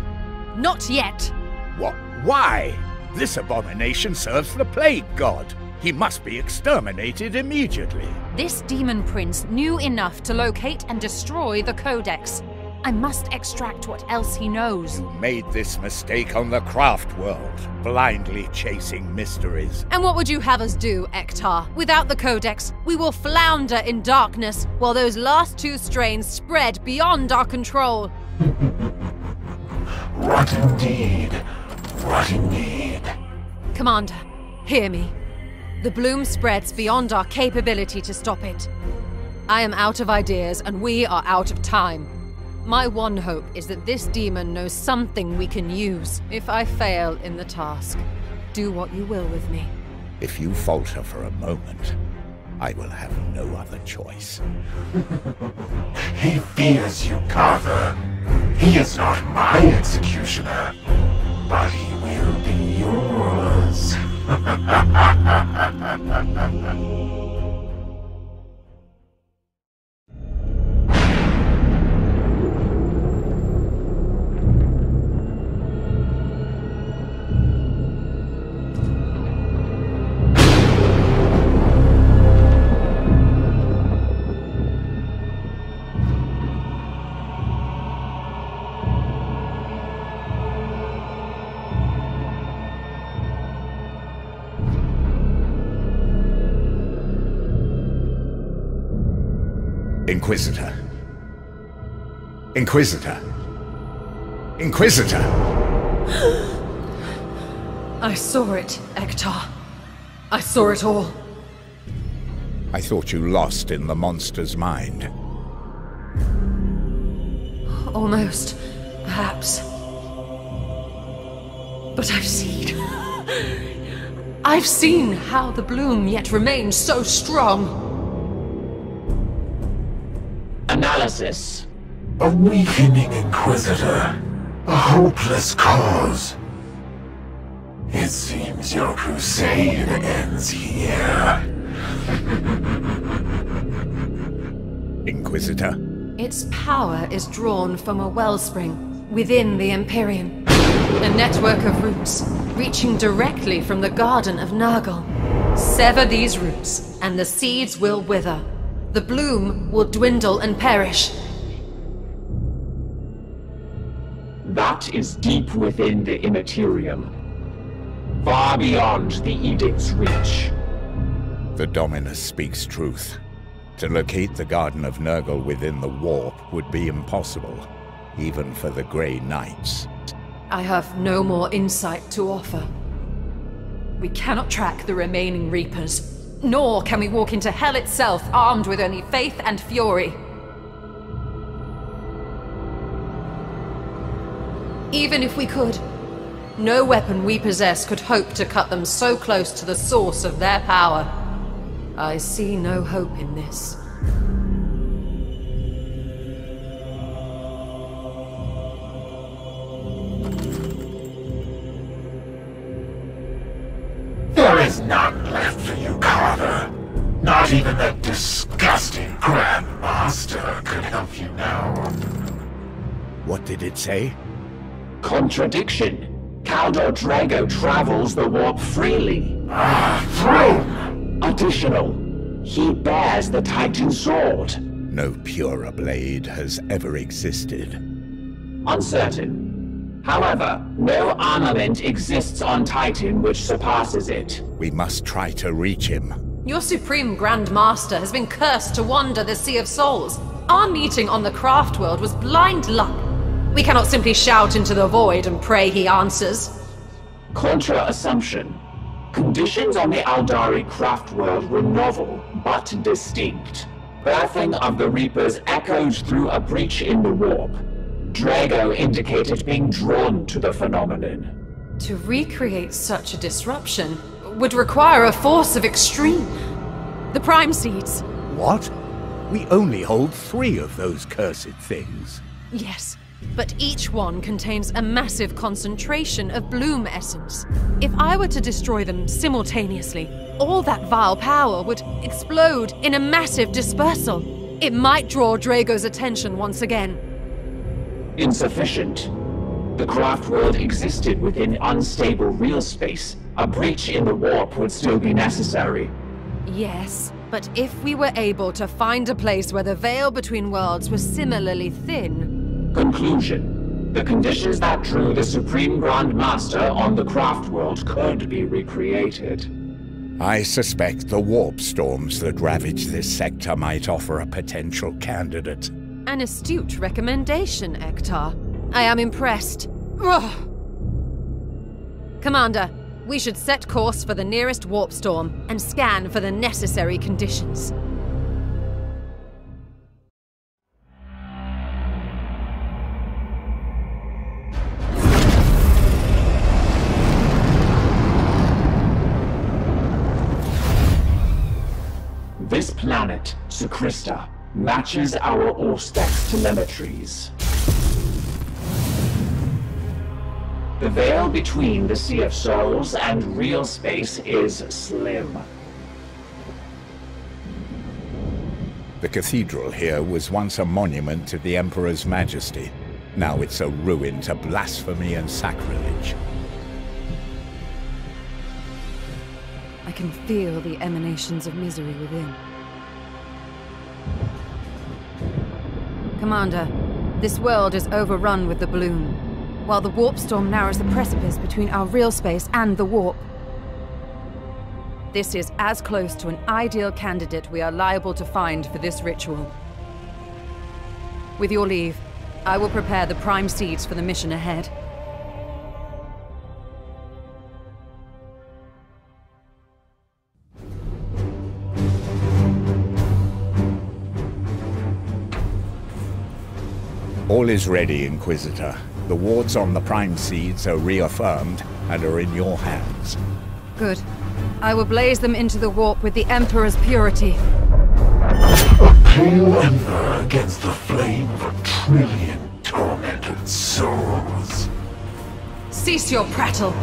Not yet. What? Why? This abomination serves the Plague God. He must be exterminated immediately. This demon prince knew enough to locate and destroy the Codex. I must extract what else he knows. You made this mistake on the craft world, blindly chasing mysteries. And what would you have us do, Ektar? Without the Codex, we will flounder in darkness, while those last two strains spread beyond our control. What indeed? What indeed? Commander, hear me. The bloom spreads beyond our capability to stop it. I am out of ideas, and we are out of time. My one hope is that this demon knows something we can use. If I fail in the task, do what you will with me. If you falter for a moment, I will have no other choice. He fears you, Carver. He is not my executioner, but he will be yours. Inquisitor. Inquisitor. Inquisitor! I saw it, Ektar. I saw it all. I thought you lost in the monster's mind. Almost, perhaps. But I've seen... I've seen how the bloom yet remains so strong. Analysis. A weakening Inquisitor. A hopeless cause. It seems your crusade ends here. Inquisitor. Its power is drawn from a wellspring within the Empyrean. A network of roots reaching directly from the Garden of Nurgle. Sever these roots, and the seeds will wither. The bloom will dwindle and perish. That is deep within the Immaterium. Far beyond the Edict's reach. The Dominus speaks truth. To locate the Garden of Nurgle within the warp would be impossible, even for the Grey Knights. I have no more insight to offer. We cannot track the remaining Reapers, nor can we walk into hell itself armed with only faith and fury. Even if we could, no weapon we possess could hope to cut them so close to the source of their power. I see no hope in this. There is none left for you, Carver. Not even that disgusting Grand Master could help you now. What did it say? Contradiction. Caldo Drago travels the warp freely. Throne! Additional, he bears the Titan sword. No purer blade has ever existed. Uncertain. However, no armament exists on Titan which surpasses it. We must try to reach him. Your Supreme Grand Master has been cursed to wander the Sea of Souls. Our meeting on the Craft World was blind luck. We cannot simply shout into the void and pray he answers. Contra-assumption. Conditions on the Aldari Craft World were novel, but distinct. Birthing of the Reapers echoed through a breach in the warp. Drago indicated being drawn to the phenomenon. To recreate such a disruption would require a force of extreme. The Prime Seeds. What? We only hold 3 of those cursed things. Yes, but each one contains a massive concentration of bloom essence. If I were to destroy them simultaneously, all that vile power would explode in a massive dispersal. It might draw Drago's attention once again. Insufficient. The Craft World existed within unstable real space. A breach in the warp would still be necessary. Yes, but if we were able to find a place where the veil between worlds was similarly thin... Conclusion. The conditions that drew the Supreme Grand Master on the Craft World could be recreated. I suspect the warp storms that ravage this sector might offer a potential candidate. An astute recommendation, Ektar. I am impressed. Ugh. Commander, we should set course for the nearest warp storm and scan for the necessary conditions. This planet, Sukrista, matches our Auspex telemetries. The veil between the Sea of Souls and real space is slim. The cathedral here was once a monument to the Emperor's majesty. Now it's a ruin to blasphemy and sacrilege. I can feel the emanations of misery within. Commander, this world is overrun with the bloom, while the warp storm narrows the precipice between our real space and the warp. This is as close to an ideal candidate we are liable to find for this ritual. With your leave, I will prepare the Prime Seeds for the mission ahead. All is ready, Inquisitor. The wards on the Prime Seeds are reaffirmed and are in your hands. Good. I will blaze them into the warp with the Emperor's purity. A pale ember against the flame of 1,000,000,000 tormented souls. Cease your prattle!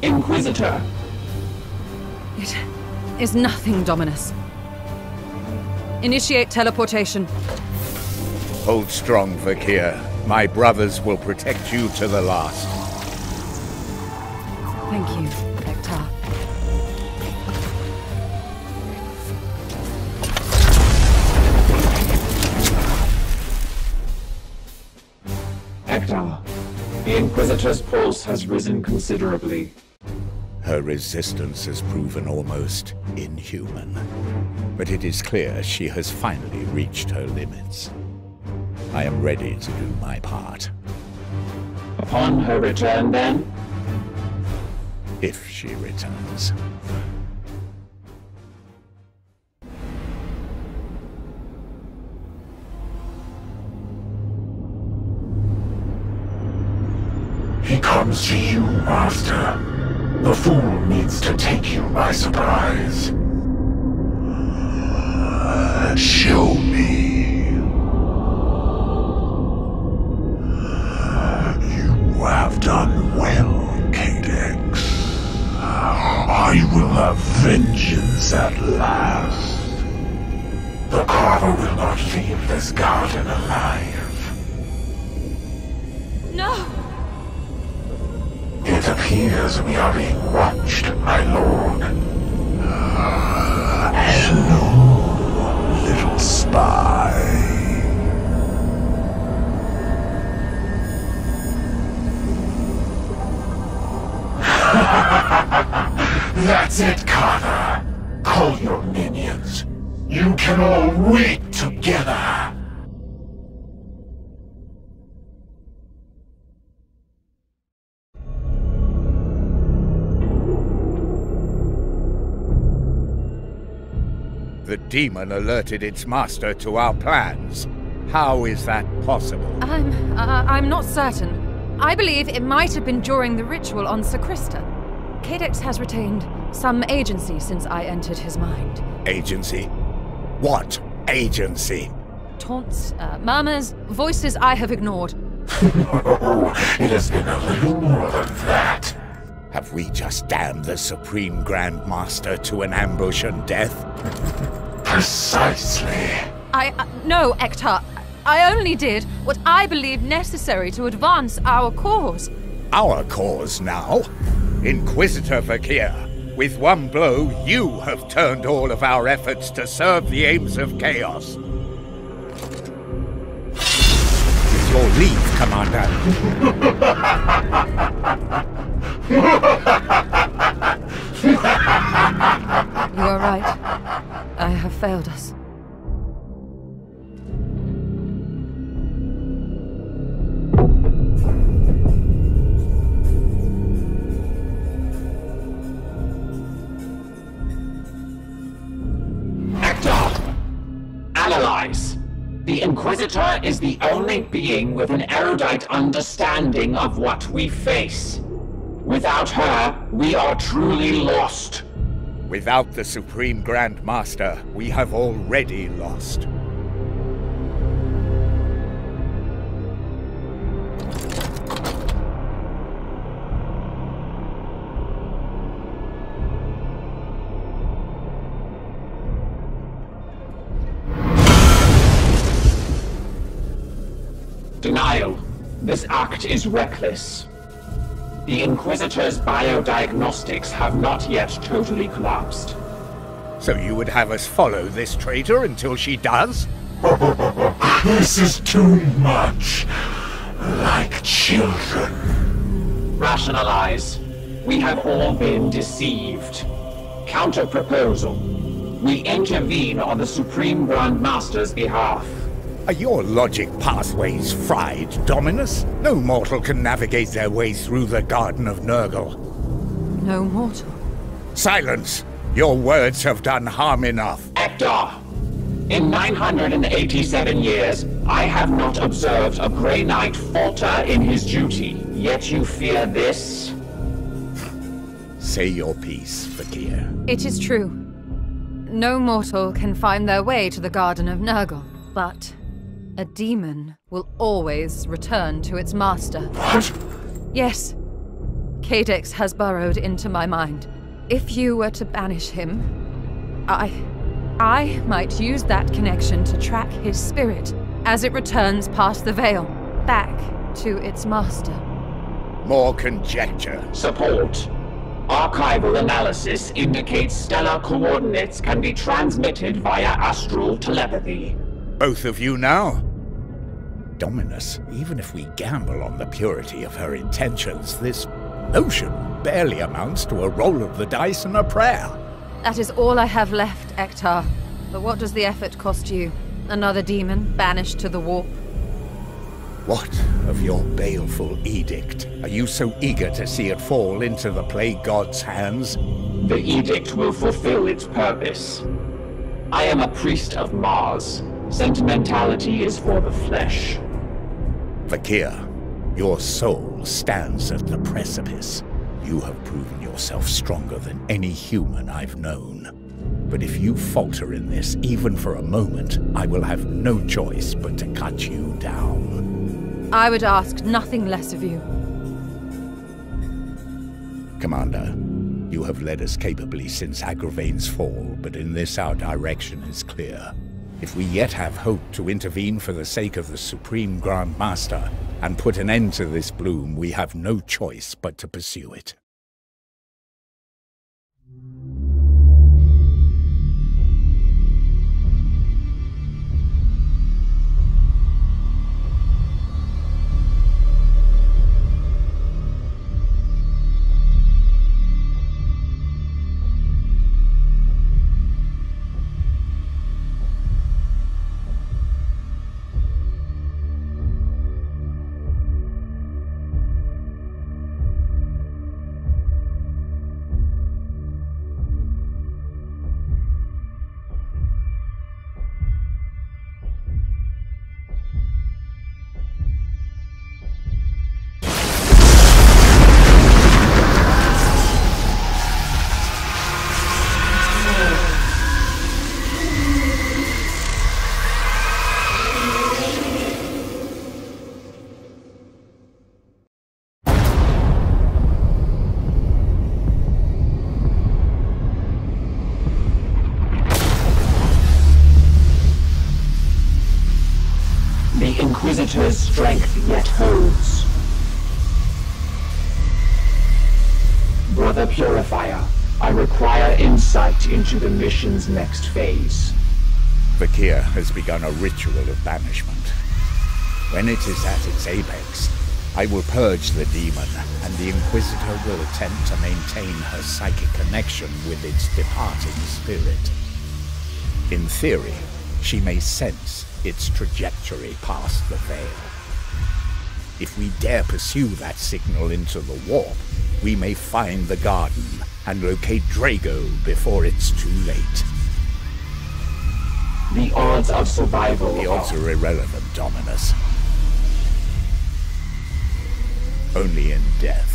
Inquisitor! It is nothing, Dominus. Initiate teleportation. Hold strong, Vakir. My brothers will protect you to the last. Thank you, Ektar. Ektar, Inquisitor's pulse has risen considerably. Her resistance has proven almost inhuman. But it is clear she has finally reached her limits. I am ready to do my part. Upon her return, then? If she returns. He comes to you, Master. The fool needs to take you by surprise. Show me. You have done well, Cadex. I will have vengeance at last. The Carver will not leave this garden alive. No! It appears we are being watched, my lord. Hello, little spy. That's it, Carver. Call your minions. You can all wait together. The demon alerted its master to our plans. How is that possible? I'm not certain. I believe it might have been during the ritual on Sacrista. Cadex has retained some agency since I entered his mind. Agency? What agency? Taunts, murmurs, voices I have ignored. It has been a little more than that. Have we just damned the Supreme Grand Master to an ambush and death? Precisely. No, Ektar. I only did what I believed necessary to advance our cause. Our cause now? Inquisitor Vakir, with one blow, you have turned all of our efforts to serve the aims of chaos. With your leave, Commander. You are right. I have failed us. Analyze. The Inquisitor is the only being with an erudite understanding of what we face. Without her, we are truly lost. Without the Supreme Grand Master, we have already lost. Denial. This act is reckless. The Inquisitor's biodiagnostics have not yet totally collapsed. So you would have us follow this traitor until she does? This is too much. Like children. Rationalize. We have all been deceived. Counter-proposal. We intervene on the Supreme Grand Master's behalf. Are your logic pathways fried, Dominus? No mortal can navigate their way through the Garden of Nurgle. No mortal. Silence! Your words have done harm enough. Ektar! In 987 years, I have not observed a Grey Knight falter in his duty. Yet you fear this? Say your piece, Vakir. It is true. No mortal can find their way to the Garden of Nurgle, but a demon will always return to its master. What? Yes. Cadex has burrowed into my mind. If you were to banish him, I might use that connection to track his spirit as it returns past the veil, back to its master. More conjecture. Support. Archival analysis indicates stellar coordinates can be transmitted via astral telepathy. Both of you now? Dominus, even if we gamble on the purity of her intentions, this notion barely amounts to a roll of the dice and a prayer. That is all I have left, Ektar. But what does the effort cost you? Another demon banished to the warp? What of your baleful edict? Are you so eager to see it fall into the plague god's hands? The edict will fulfill its purpose. I am a priest of Mars. Sentimentality is for the flesh. Vakir, your soul stands at the precipice. You have proven yourself stronger than any human I've known. But if you falter in this, even for a moment, I will have no choice but to cut you down. I would ask nothing less of you. Commander, you have led us capably since Agravain's fall, but in this our direction is clear. If we yet have hope to intervene for the sake of the Supreme Grand Master and put an end to this bloom, we have no choice but to pursue it. Inquisitor's strength yet holds. Brother Purifier, I require insight into the mission's next phase. Vakir has begun a ritual of banishment. When it is at its apex, I will purge the demon, and the Inquisitor will attempt to maintain her psychic connection with its departing spirit. In theory, she may sense its trajectory past the veil. If we dare pursue that signal into the warp, we may find the garden and locate Drago before it's too late. The odds of survival The odds are irrelevant, Dominus. Only in death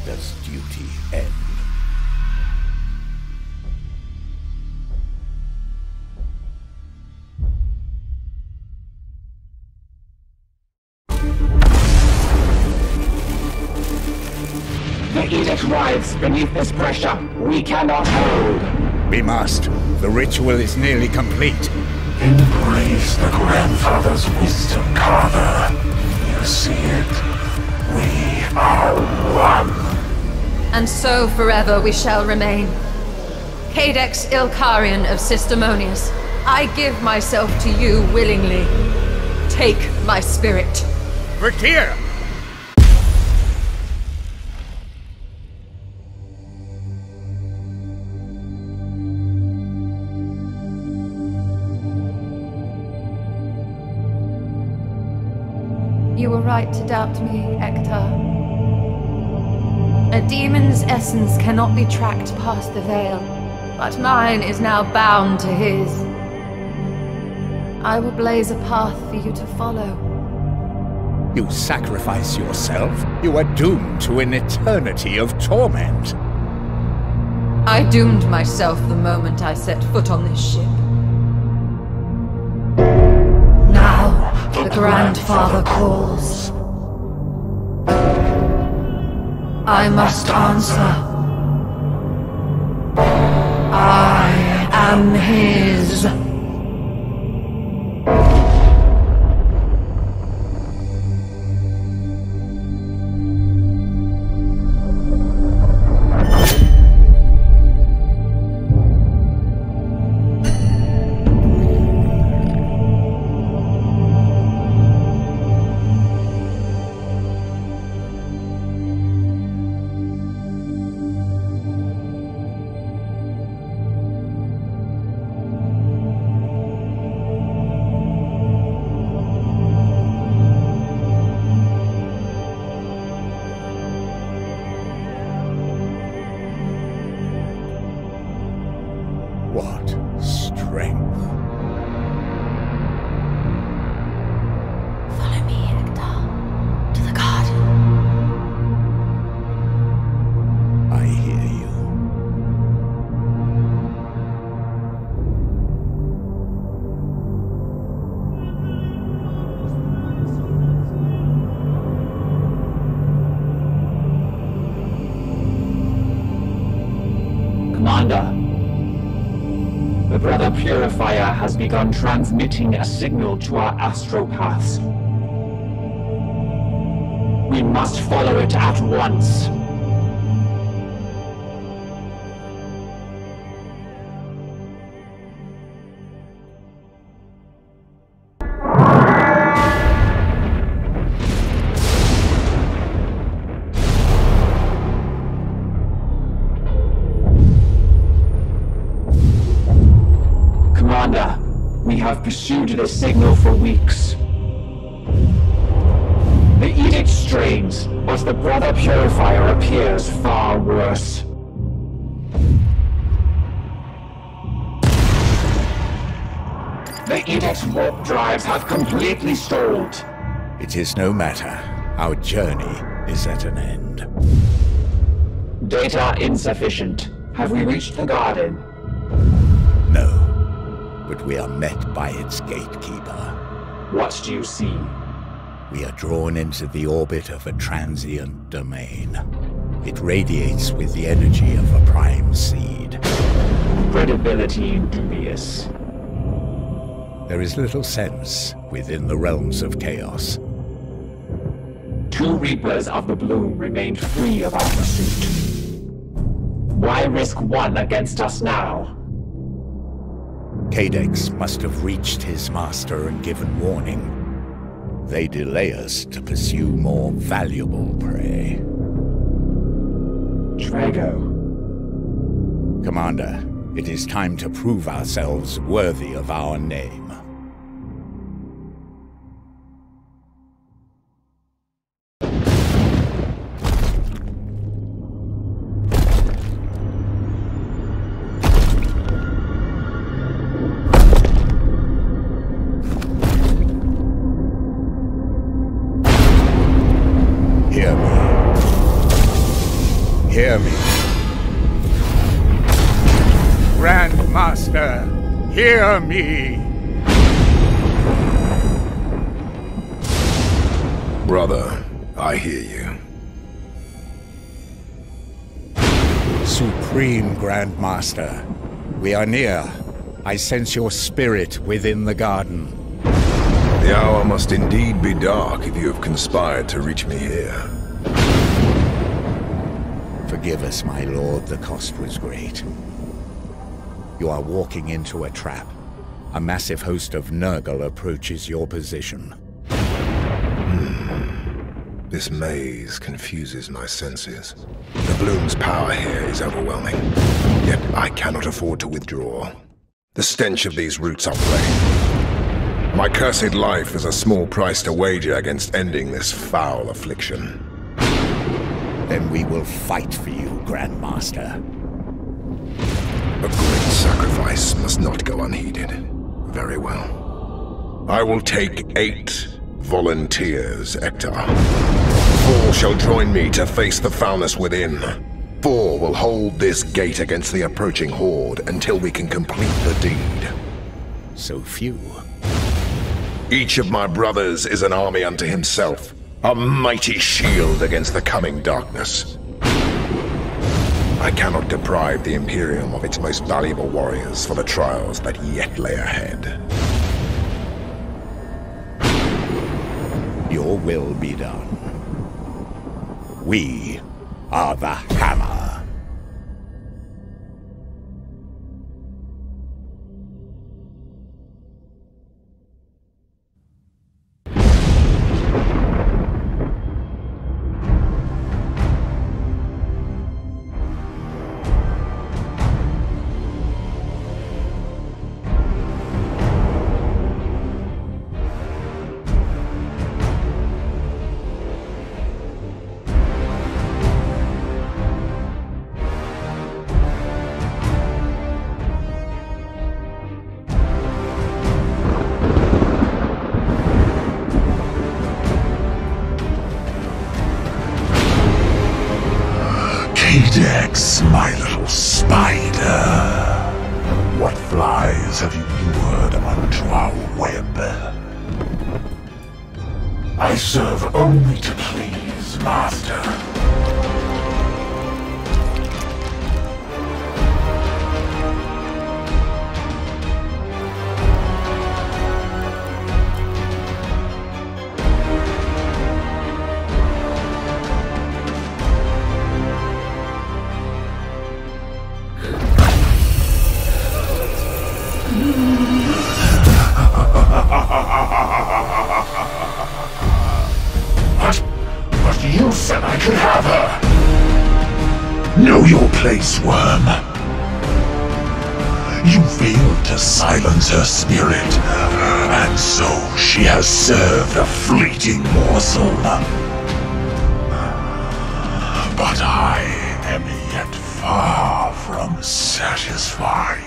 does duty end. The edict writhes beneath this pressure. We cannot hold. We must. The ritual is nearly complete. Embrace the grandfather's wisdom, Carver. You see it? We are one. And so forever we shall remain. Cadex Ilkarian of Systemonius, I give myself to you willingly. Take my spirit. Vakir! You were right to doubt me, Ektar. A demon's essence cannot be tracked past the veil, but mine is now bound to his. I will blaze a path for you to follow. You sacrifice yourself, you are doomed to an eternity of torment. I doomed myself the moment I set foot on this ship. Now, the Grandfather calls. I must answer. I am his. The Brother Purifier has begun transmitting a signal to our astropaths. We must follow it at once. Commander, we have pursued this signal for weeks. The edict strains, but the Brother Purifier appears far worse. The edict's warp drives have completely stalled. It is no matter. Our journey is at an end. Data insufficient. Have we reached the garden? No. But we are met by its gatekeeper. What do you see? We are drawn into the orbit of a transient domain. It radiates with the energy of a prime seed. Credibility dubious. There is little sense within the realms of chaos. 2 Reapers of the Bloom remained free of our pursuit. Why risk one against us now? Cadex must have reached his master and given warning. They delay us to pursue more valuable prey. Drago. Commander, it is time to prove ourselves worthy of our name. Hear me. Grandmaster, hear me! Brother, I hear you. Supreme Grandmaster, we are near. I sense your spirit within the garden. The hour must indeed be dark if you have conspired to reach me here. Forgive us, my lord, the cost was great. You are walking into a trap. A massive host of Nurgle approaches your position. This maze confuses my senses. The Bloom's power here is overwhelming, yet I cannot afford to withdraw. The stench of these roots are plain. My cursed life is a small price to wager against ending this foul affliction. Then we will fight for you, Grandmaster. A great sacrifice must not go unheeded. Very well. I will take 8 volunteers, Hector. 4 shall join me to face the foulness within. 4 will hold this gate against the approaching horde until we can complete the deed. So few. Each of my brothers is an army unto himself. A mighty shield against the coming darkness. I cannot deprive the Imperium of its most valuable warriors for the trials that yet lay ahead. Your will be done. We are the Hammer. Cadex, my little spider. What flies have you lured onto our web? I serve only to please, Master. But you said I could have her! Know your place, worm. You failed to silence her spirit, and so she has served a fleeting morsel. But I am yet far from satisfied.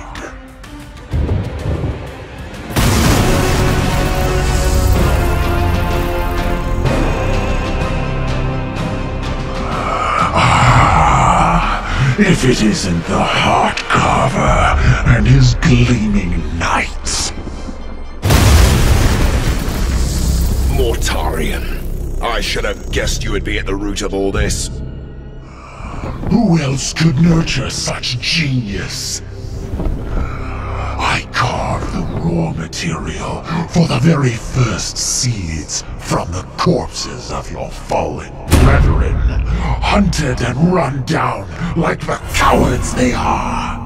If it isn't the Heart Carver and his gleaming knights. Mortarion. I should have guessed you would be at the root of all this. Who else could nurture such genius? I carved the raw material for the very first seeds from the corpses of your fallen brethren, hunted and run down like the cowards they are.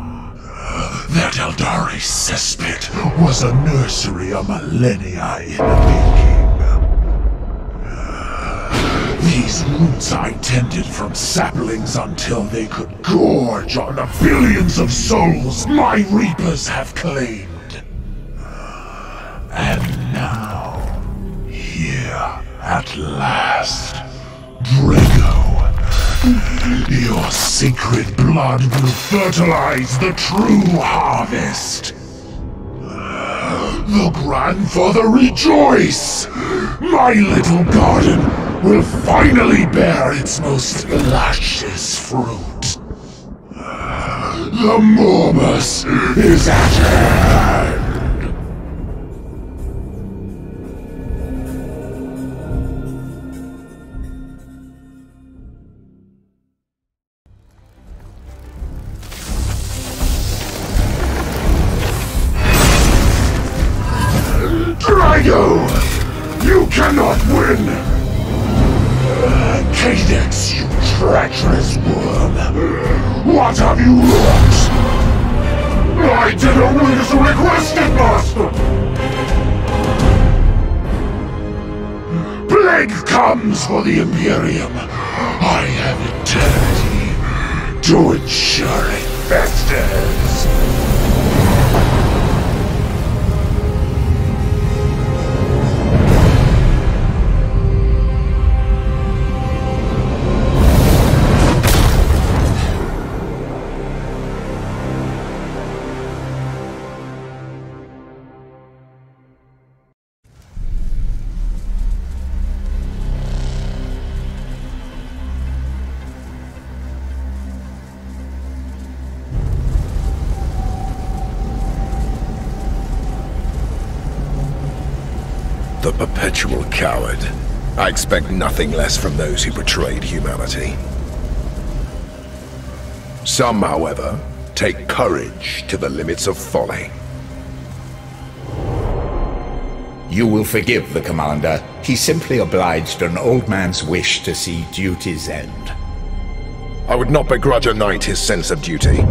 That Eldari cesspit was a nursery a millennia in the making. These roots I tended from saplings until they could gorge on the billions of souls my reapers have claimed. And now, here at last, Drago, your sacred blood will fertilize the true harvest. The grandfather rejoice! My little garden will finally bear its most luscious fruit. The Morbus is at hand! Drago! You cannot win! Cadex, you treacherous worm! What have you wrought? I did only as requested, Master! Plague comes for the Imperium! I have eternity to ensure it festers! The perpetual coward. I expect nothing less from those who betrayed humanity. Some, however, take courage to the limits of folly. You will forgive the Commander. He simply obliged an old man's wish to see duty's end. I would not begrudge a knight his sense of duty,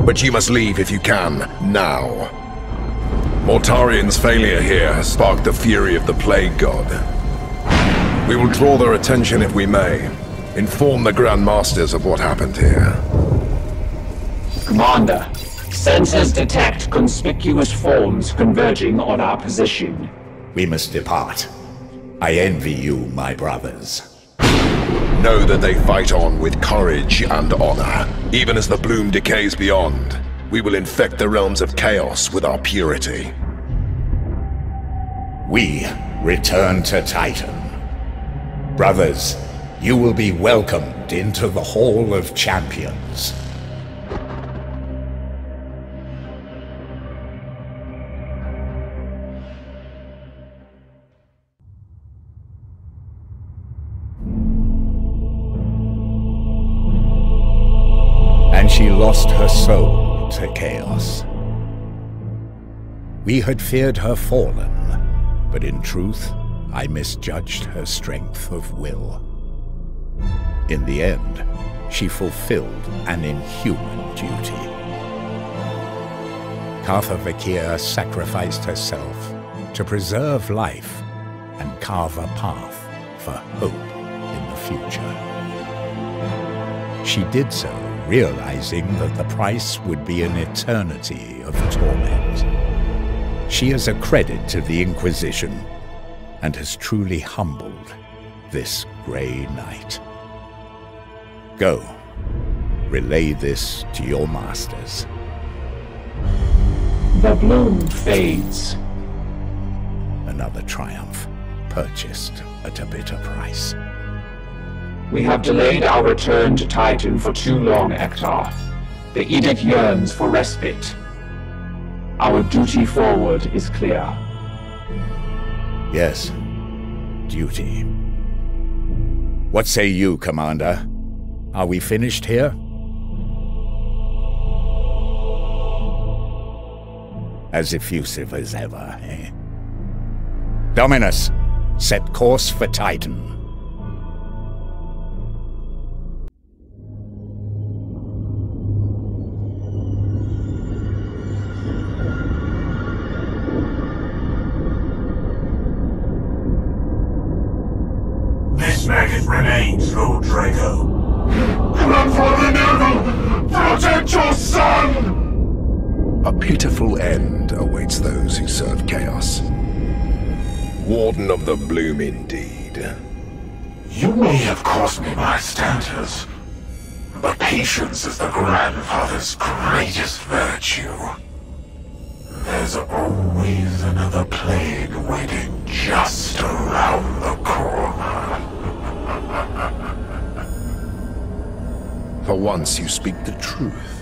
but you must leave if you can, now. Mortarion's failure here has sparked the fury of the Plague God. We will draw their attention if we may, inform the Grand Masters of what happened here. Commander, sensors detect conspicuous forms converging on our position. We must depart. I envy you, my brothers. Know that they fight on with courage and honor. Even as the bloom decays beyond, we will infect the realms of chaos with our purity. We return to Titan. Brothers, you will be welcomed into the Hall of Champions. And she lost her soul to chaos. We had feared her fallen, but in truth, I misjudged her strength of will. In the end, she fulfilled an inhuman duty. Cartha Vakir sacrificed herself to preserve life and carve a path for hope in the future. She did so, realizing that the price would be an eternity of torment. She is a credit to the Inquisition and has truly humbled this Grey Knight. Go, relay this to your masters. The bloom fades. Another triumph, purchased at a bitter price. We have delayed our return to Titan for too long, Ektar. The Edict yearns for respite. Our duty forward is clear. Yes, duty. What say you, Commander? Are we finished here? As effusive as ever, eh? Dominus, set course for Titan. This maggot remains, Lord Draco. Grandfather Neville! Protect your son! A pitiful end awaits those who serve chaos. Warden of the Bloom indeed. You may have cost me my status, but patience is the grandfather's greatest virtue. There's always another plague waiting just around the corner. For once you speak the truth.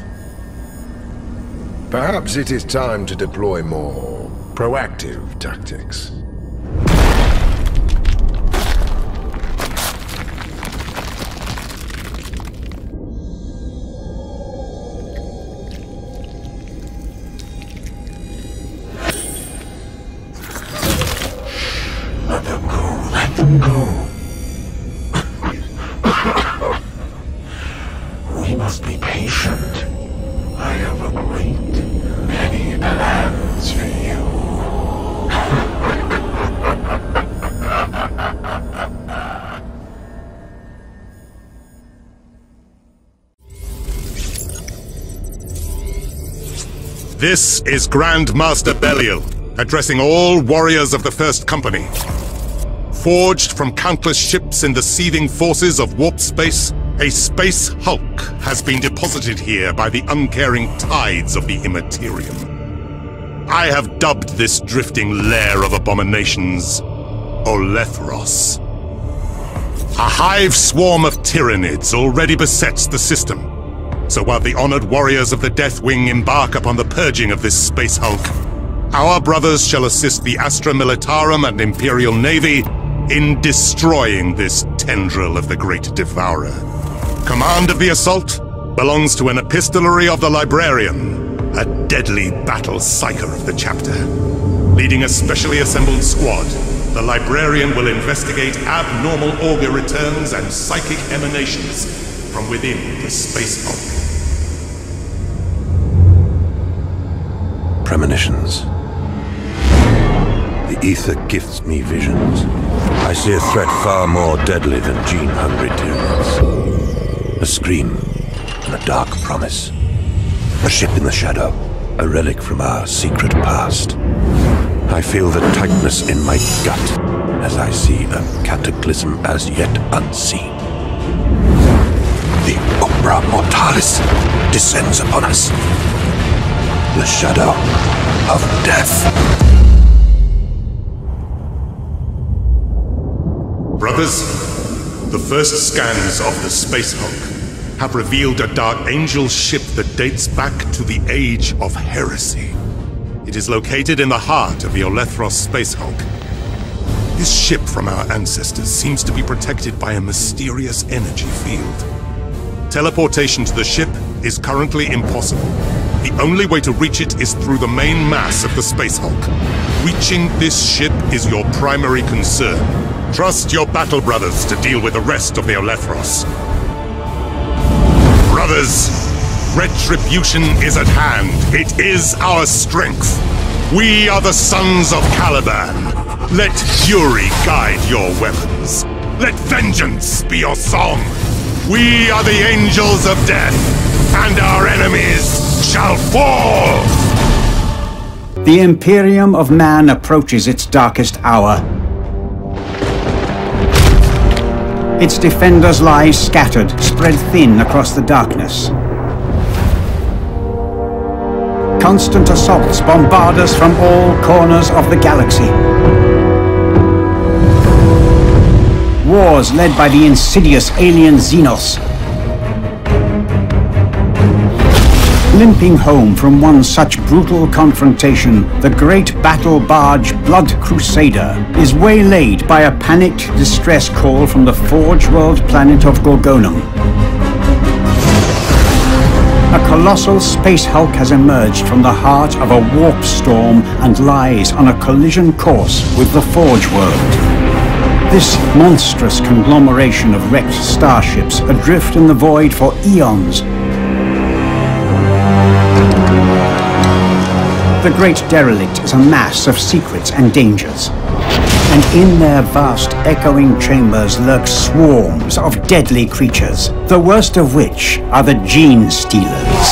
Perhaps it is time to deploy more proactive tactics. Let them go, let them go. We must be patient. I have a great many plans for you. This is Grand Master Belial, addressing all warriors of the First Company. Forged from countless ships in the seething forces of warp space, a space hulk has been deposited here by the uncaring tides of the Immaterium. I have dubbed this drifting lair of abominations Olethros. A hive swarm of tyrannids already besets the system. So while the honored warriors of the Deathwing embark upon the purging of this space hulk, our brothers shall assist the Astra Militarum and Imperial Navy in destroying this tendril of the Great Devourer. Command of the assault belongs to an epistolary of the Librarian, a deadly battle psyker of the chapter. Leading a specially assembled squad, the Librarian will investigate abnormal augur returns and psychic emanations from within the space hulk. Premonitions. The ether gifts me visions. I see a threat far more deadly than gene-hungry tyrannids. A scream and a dark promise. A ship in the shadow, a relic from our secret past. I feel the tightness in my gut as I see a cataclysm as yet unseen. The Umbra Mortalis descends upon us. The shadow of death. Brothers, the first scans of the Space Hulk have revealed a Dark Angel ship that dates back to the Age of Heresy. It is located in the heart of the Olethros Space Hulk. This ship from our ancestors seems to be protected by a mysterious energy field. Teleportation to the ship is currently impossible. The only way to reach it is through the main mass of the Space Hulk. Reaching this ship is your primary concern. Trust your battle brothers to deal with the rest of the Olethros. Brothers, Retribution is at hand. It is our strength. We are the sons of Caliban. Let fury guide your weapons. Let vengeance be your song. We are the angels of death, and our enemies shall fall! The Imperium of Man approaches its darkest hour. Its defenders lie scattered, spread thin across the darkness. Constant assaults bombard us from all corners of the galaxy. Wars led by the insidious alien Xenos. Limping home from one such brutal confrontation, the great battle barge Blood Crusader is waylaid by a panicked distress call from the Forge World planet of Gorgonum. A colossal space hulk has emerged from the heart of a warp storm and lies on a collision course with the Forge World. This monstrous conglomeration of wrecked starships adrift in the void for eons. The great derelict is a mass of secrets and dangers. And in their vast echoing chambers lurk swarms of deadly creatures, the worst of which are the Gene Stealers.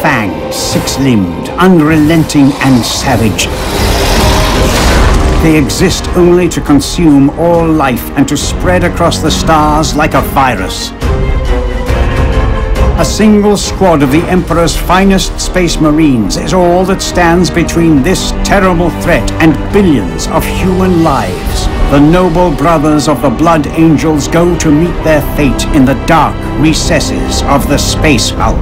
Fanged, six-limbed, unrelenting and savage. They exist only to consume all life and to spread across the stars like a virus. A single squad of the Emperor's finest space marines is all that stands between this terrible threat and billions of human lives. The noble brothers of the Blood Angels go to meet their fate in the dark recesses of the Space Hulk.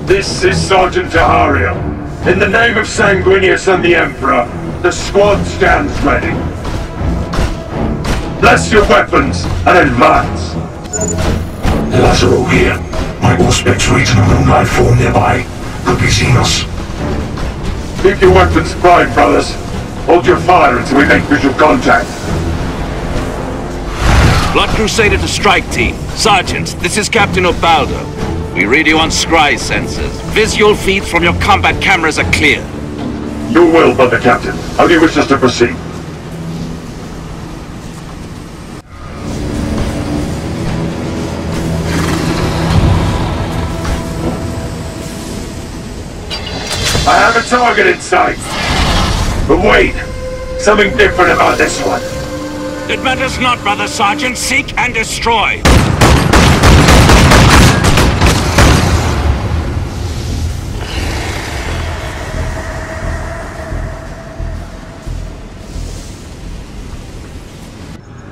This is Sergeant Tahario. In the name of Sanguinius and the Emperor, the squad stands ready. Bless your weapons and advance. Lazaro here. My auspex reading a moon life form nearby. Could be Xenos. Keep your weapons primed, brothers. Hold your fire until we make visual contact. Blood Crusader to strike team. Sergeant, this is Captain Ubaldo. We read you on scry sensors. Visual feeds from your combat cameras are clear. Your will, Brother Captain. How do you wish us to proceed? I have a target in sight. But wait, something different about this one. It matters not, Brother Sergeant. Seek and destroy.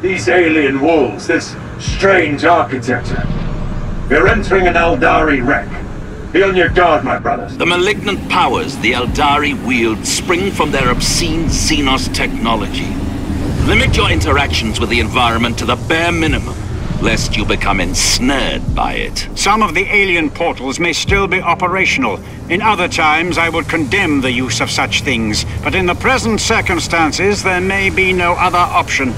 These alien walls, this strange architecture. We're entering an Eldari wreck. Be on your guard, my brothers. The malignant powers the Eldari wield spring from their obscene Xenos technology. Limit your interactions with the environment to the bare minimum, lest you become ensnared by it. Some of the alien portals may still be operational. In other times, I would condemn the use of such things. But in the present circumstances, there may be no other option.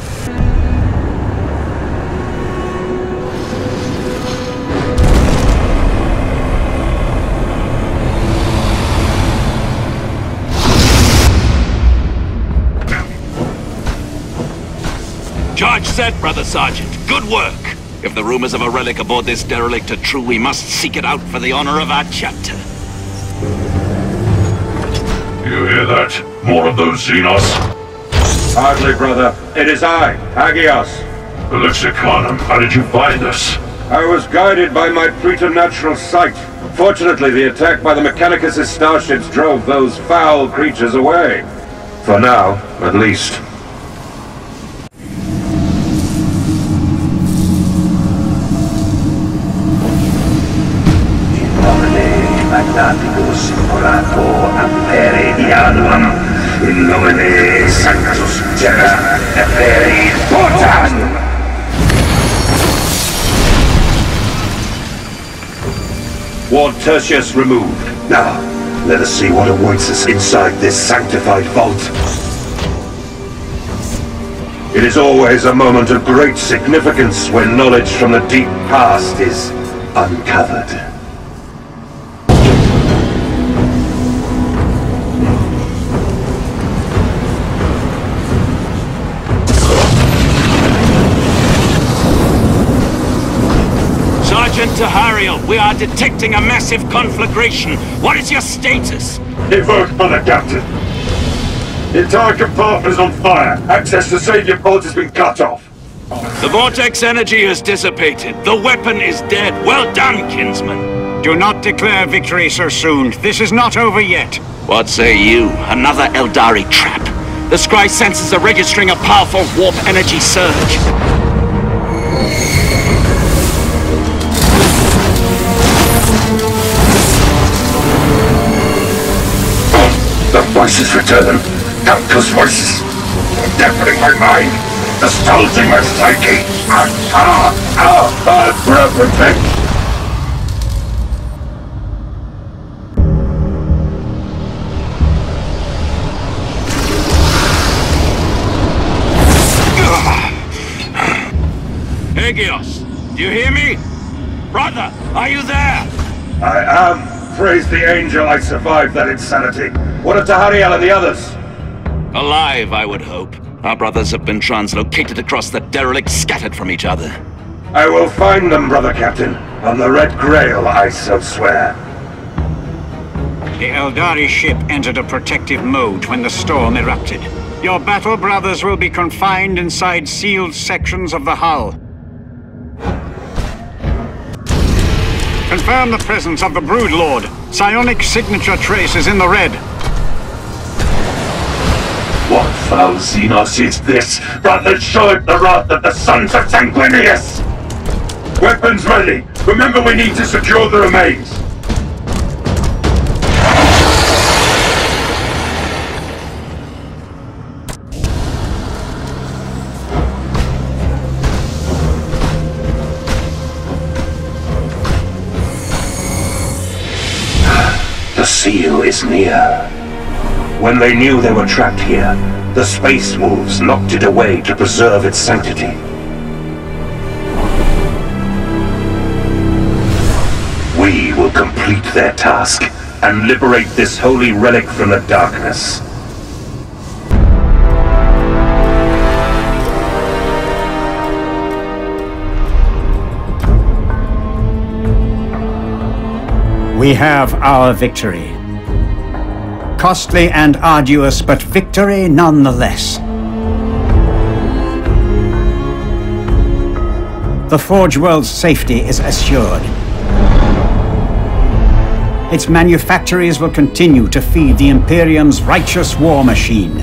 Charge set, Brother Sergeant. Good work. If the rumors of a relic aboard this derelict are true, we must seek it out for the honor of our chapter. You hear that? More of those Xenos? Hardly, brother. It is I, Hagios. Alexicanum, how did you find us? I was guided by my preternatural sight. Fortunately, the attack by the Mechanicus' starships drove those foul creatures away. For now, at least. In nomine Sanctus Terra Eferi Portan! Ward Tertius removed. Now, let us see what awaits us inside this sanctified vault. It is always a moment of great significance when knowledge from the deep past is uncovered. Sergeant Tahariel, we are detecting a massive conflagration. What is your status? Evoked by the captain. The entire compartment is on fire. Access to savior pods has been cut off. The vortex energy has dissipated. The weapon is dead. Well done, kinsman. Do not declare victory so soon. This is not over yet. What say you? Another Eldari trap. The scry sensors are registering a powerful warp energy surge. The voices return. Countless voices. Deafening my mind. Assaulting my psyche. Protect. Aegeos, do you hear me? Brother, are you there? I am. Praise the angel I survived that insanity. What of Tahariel and the others? Alive, I would hope. Our brothers have been translocated across the derelict, scattered from each other. I will find them, Brother Captain. On the Red Grail, I so swear. The Eldari ship entered a protective mode when the storm erupted. Your battle brothers will be confined inside sealed sections of the hull. Confirm the presence of the Broodlord. Psionic signature trace is in the red. What foul Xenos is this that has showed the wrath of the sons of Sanguinius? Weapons ready. Remember, we need to secure the remains. The seal is near. When they knew they were trapped here, the Space Wolves locked it away to preserve its sanctity. We will complete their task and liberate this holy relic from the darkness. We have our victory. Costly and arduous, but victory nonetheless. The Forge World's safety is assured. Its manufactories will continue to feed the Imperium's righteous war machine.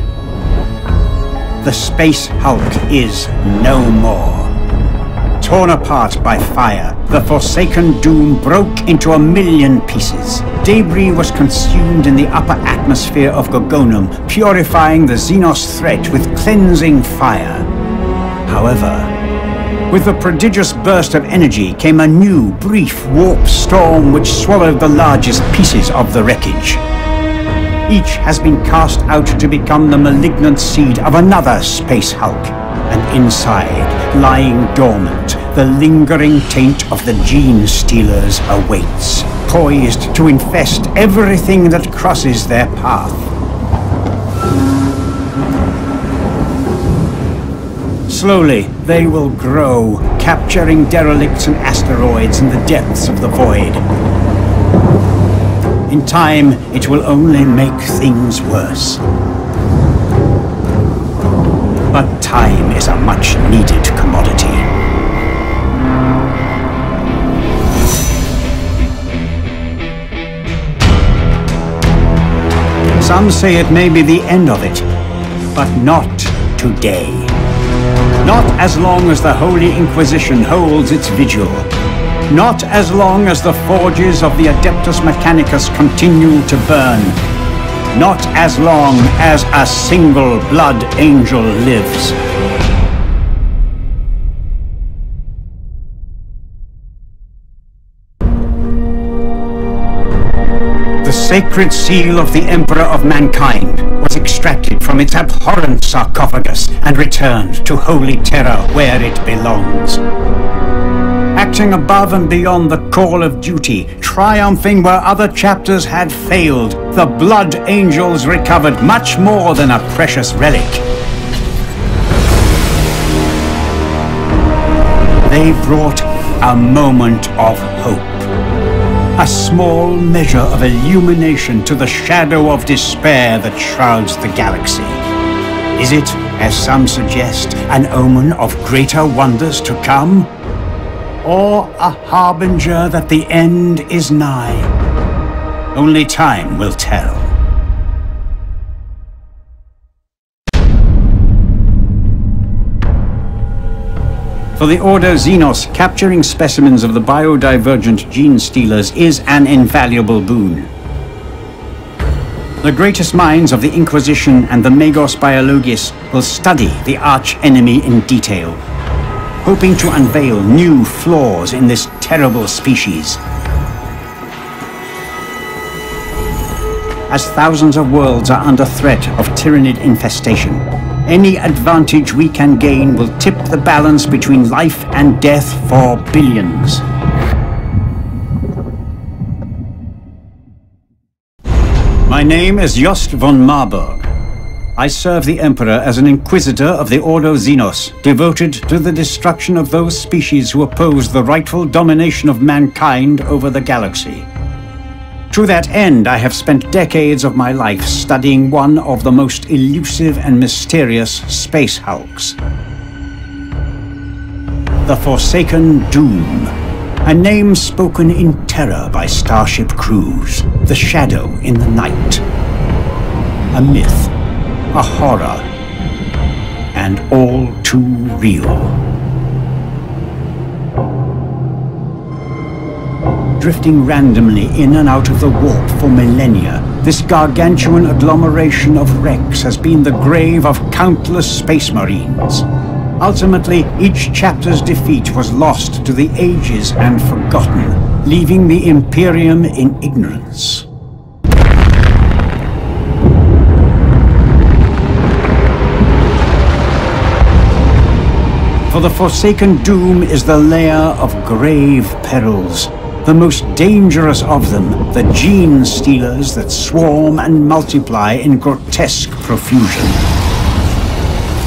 The Space Hulk is no more. Torn apart by fire, the Forsaken Doom broke into 1,000,000 pieces. Debris was consumed in the upper atmosphere of Gorgonum, purifying the Xenos threat with cleansing fire. However, with the prodigious burst of energy came a new, brief warp storm which swallowed the largest pieces of the wreckage. Each has been cast out to become the malignant seed of another Space Hulk. And inside, lying dormant, the lingering taint of the Gene Stealers awaits, poised to infest everything that crosses their path. Slowly, they will grow, capturing derelicts and asteroids in the depths of the void. In time, it will only make things worse. But time is a much-needed commodity. Some say it may be the end of it, but not today. Not as long as the Holy Inquisition holds its vigil. Not as long as the forges of the Adeptus Mechanicus continue to burn. not as long as a single blood angel lives. The sacred seal of the Emperor of Mankind was extracted from its abhorrent sarcophagus and returned to Holy Terror where it belongs. Acting above and beyond the call of duty, triumphing where other chapters had failed, the Blood Angels recovered much more than a precious relic. They brought a moment of hope. A small measure of illumination to the shadow of despair that shrouds the galaxy. Is it, as some suggest, an omen of greater wonders to come? Or a harbinger that the end is nigh? Only time will tell. For the Order Xenos, capturing specimens of the biodivergent gene stealers is an invaluable boon. The greatest minds of the Inquisition and the Magos Biologis will study the arch-enemy in detail, hoping to unveil new flaws in this terrible species. As thousands of worlds are under threat of tyrannid infestation, any advantage we can gain will tip the balance between life and death for billions. My name is Jost von Marburg. I serve the Emperor as an Inquisitor of the Ordo Xenos, devoted to the destruction of those species who oppose the rightful domination of mankind over the galaxy. To that end, I have spent decades of my life studying one of the most elusive and mysterious space hulks. The Forsaken Doom, a name spoken in terror by starship crews, the shadow in the night. A myth, a horror, and all too real. Drifting randomly in and out of the warp for millennia, this gargantuan agglomeration of wrecks has been the grave of countless space marines. Ultimately, each chapter's defeat was lost to the ages and forgotten, leaving the Imperium in ignorance. For the Forsaken Doom is the lair of grave perils. The most dangerous of them, the gene stealers that swarm and multiply in grotesque profusion.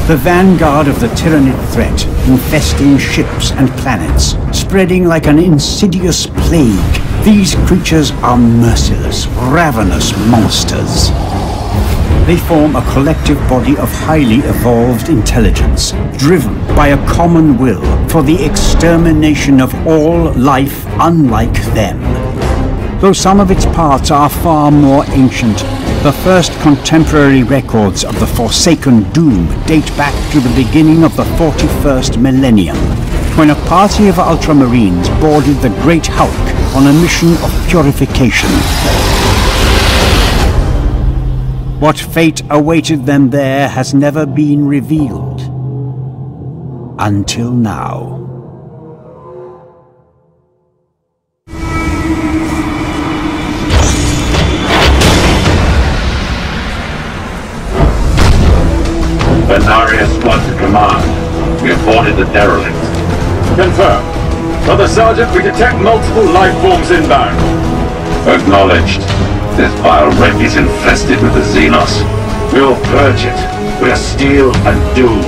The vanguard of the tyrannid threat, infesting ships and planets, spreading like an insidious plague. These creatures are merciless, ravenous monsters. They form a collective body of highly evolved intelligence, driven by a common will for the extermination of all life unlike them. Though some of its parts are far more ancient, the first contemporary records of the Forsaken Doom date back to the beginning of the 41st millennium, when a party of Ultramarines boarded the Great Hulk on a mission of purification. What fate awaited them there has never been revealed. Until now. Benaria squad to command. We have boarded the derelict. Confirmed. Brother Sergeant, we detect multiple life forms inbound. Acknowledged. This vile wreck is infested with the Xenos. We will purge it. We are steel and doom.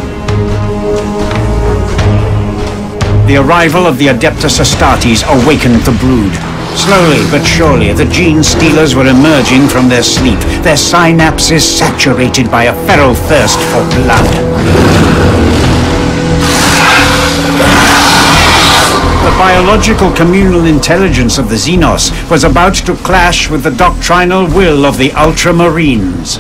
The arrival of the Adeptus Astartes awakened the brood. Slowly but surely, the gene stealers were emerging from their sleep, their synapses saturated by a feral thirst for blood. The biological communal intelligence of the Xenos was about to clash with the doctrinal will of the Ultramarines.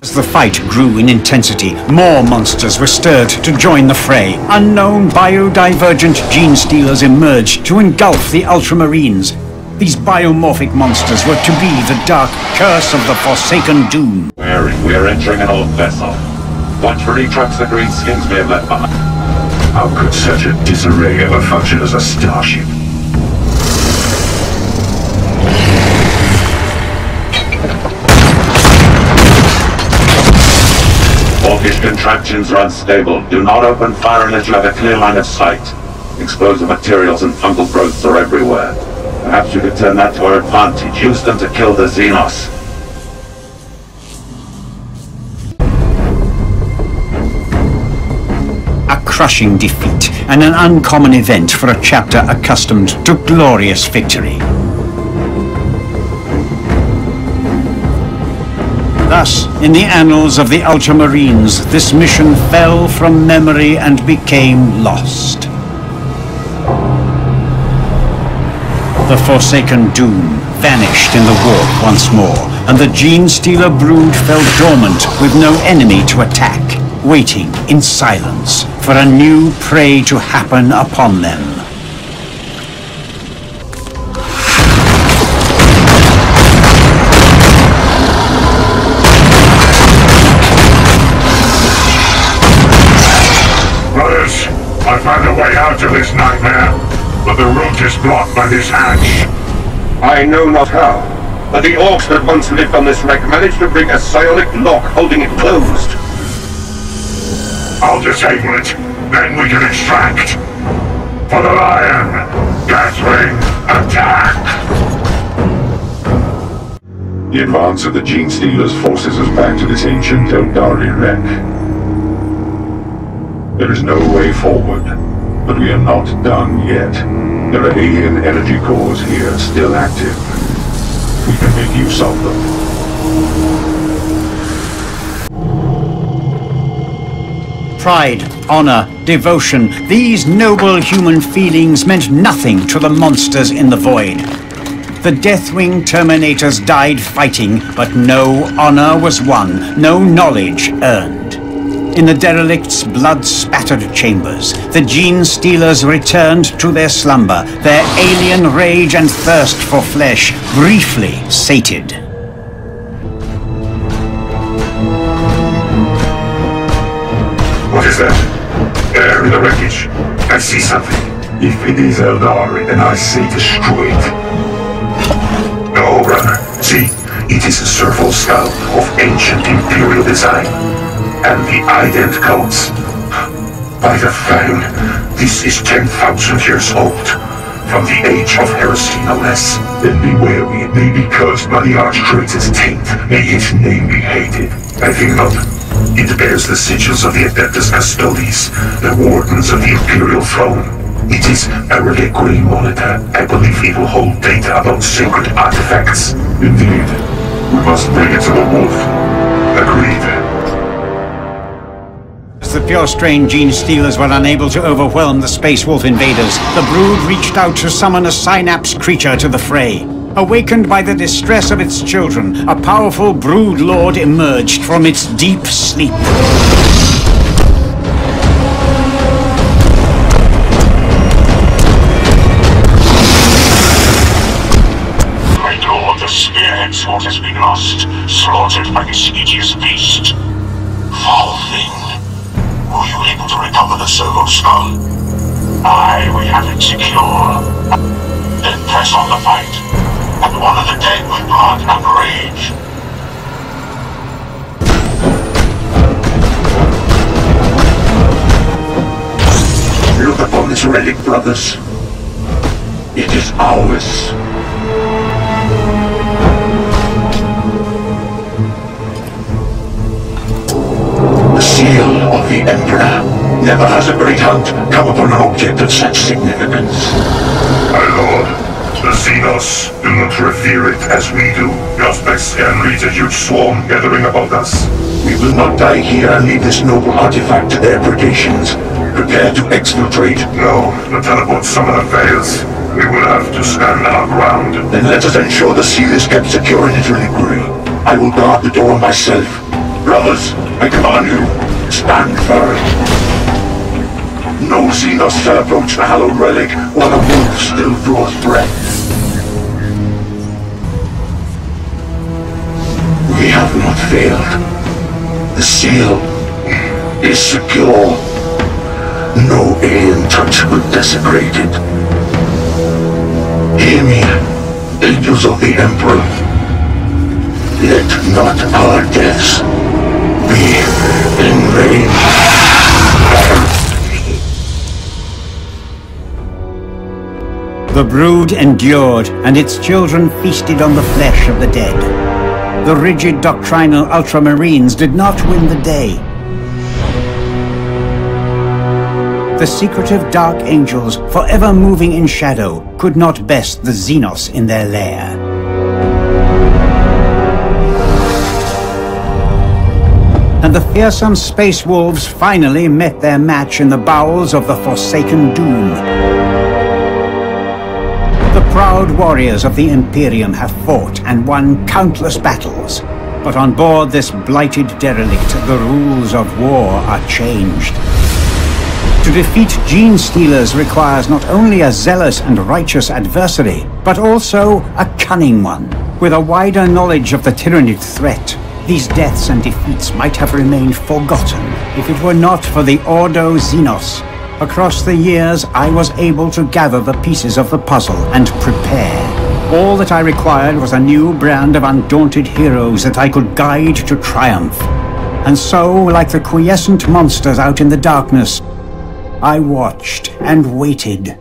As the fight grew in intensity, more monsters were stirred to join the fray. Unknown biodivergent gene stealers emerged to engulf the Ultramarines. These biomorphic monsters were to be the dark curse of the Forsaken Doom. We are entering an old vessel. Watch for any tracks the greenskins may have left behind. How could such a disarray ever function as a starship? Orcish contraptions are unstable. Do not open fire unless you have a clear line of sight. Explosive materials and fungal growths are everywhere. Perhaps you could turn that to our advantage. Use them to kill the Xenos. A crushing defeat, and an uncommon event for a chapter accustomed to glorious victory. Thus, in the annals of the Ultramarines, this mission fell from memory and became lost. The Forsaken Doom vanished in the warp once more, and the Genestealer brood fell dormant with no enemy to attack, waiting in silence for a new prey to happen upon them. Brothers, I found a way out of this nightmare, but the route is blocked by this hatch. I know not how, but the orcs that once lived on this wreck managed to bring a psionic lock holding it closed. I'll disable it, then we can extract. For the lion, Gaswing, attack! The advance of the Genestealers forces us back to this ancient Eldari wreck. There is no way forward, but we are not done yet. There are alien energy cores here still active. We can make use of them. Pride, honor, devotion, these noble human feelings meant nothing to the monsters in the void. The Deathwing Terminators died fighting, but no honor was won, no knowledge earned. In the derelict's blood-spattered chambers, the Genestealers returned to their slumber, their alien rage and thirst for flesh briefly sated. What is that? There in the wreckage. I see something. If it is Eldari, then I say destroy it. No, brother. See, it is a serval skull of ancient Imperial design. And the ident codes. By the Fang, this is 10,000 years old. From the age of heresy, no less. Then be wary, it may be cursed by the Archtrator's taint. May its name be hated. I think not. It bears the sigils of the Adeptus Custodes, the Wardens of the Imperial Throne. It is a reliquary monitor. I believe it will hold data about sacred artifacts. Indeed. We must bring it to the wolf. Agreed. As the pure-strain Genestealers were unable to overwhelm the Space Wolf invaders, the brood reached out to summon a synapse creature to the fray. Awakened by the distress of its children, a powerful brood lord emerged from its deep sleep. My lord, the spearhead sword has been lost, slaughtered by this hideous beast. Foul thing. Were you able to recover the servo skull? Aye, we have it secure. Then press on the fight, and honor the dead with blood and rage. Look upon this relic, brothers. It is ours. The seal of the Emperor. Never has a great hunt come upon an object of such significance. My lord, the Xenos do not revere it as we do. Your spec scan reads a huge swarm gathering about us. We will not die here and leave this noble artifact to their predations. Prepare to exfiltrate. No, the teleport summoner fails. We will have to stand our ground. Then let us ensure the seal is kept secure in its reliquary. I will guard the door myself. Brothers, I command you, stand firm. No Xenos shall approach the hallowed relic while the wolf still draws breath. seal is secure. No alien touch will desecrate it. Hear me, angels of the Emperor. Let not our deaths be in vain. The brood endured, and its children feasted on the flesh of the dead. The rigid doctrinal Ultramarines did not win the day. The secretive Dark Angels, forever moving in shadow, could not best the Xenos in their lair. And the fearsome Space Wolves finally met their match in the bowels of the Forsaken Doom. The proud warriors of the Imperium have fought and won countless battles, but on board this blighted derelict, the rules of war are changed. To defeat Gene Stealers requires not only a zealous and righteous adversary, but also a cunning one. With a wider knowledge of the Tyranid threat, these deaths and defeats might have remained forgotten if it were not for the Ordo Xenos. Across the years, I was able to gather the pieces of the puzzle and prepare. All that I required was a new brand of undaunted heroes that I could guide to triumph. And so, like the quiescent monsters out in the darkness, I watched and waited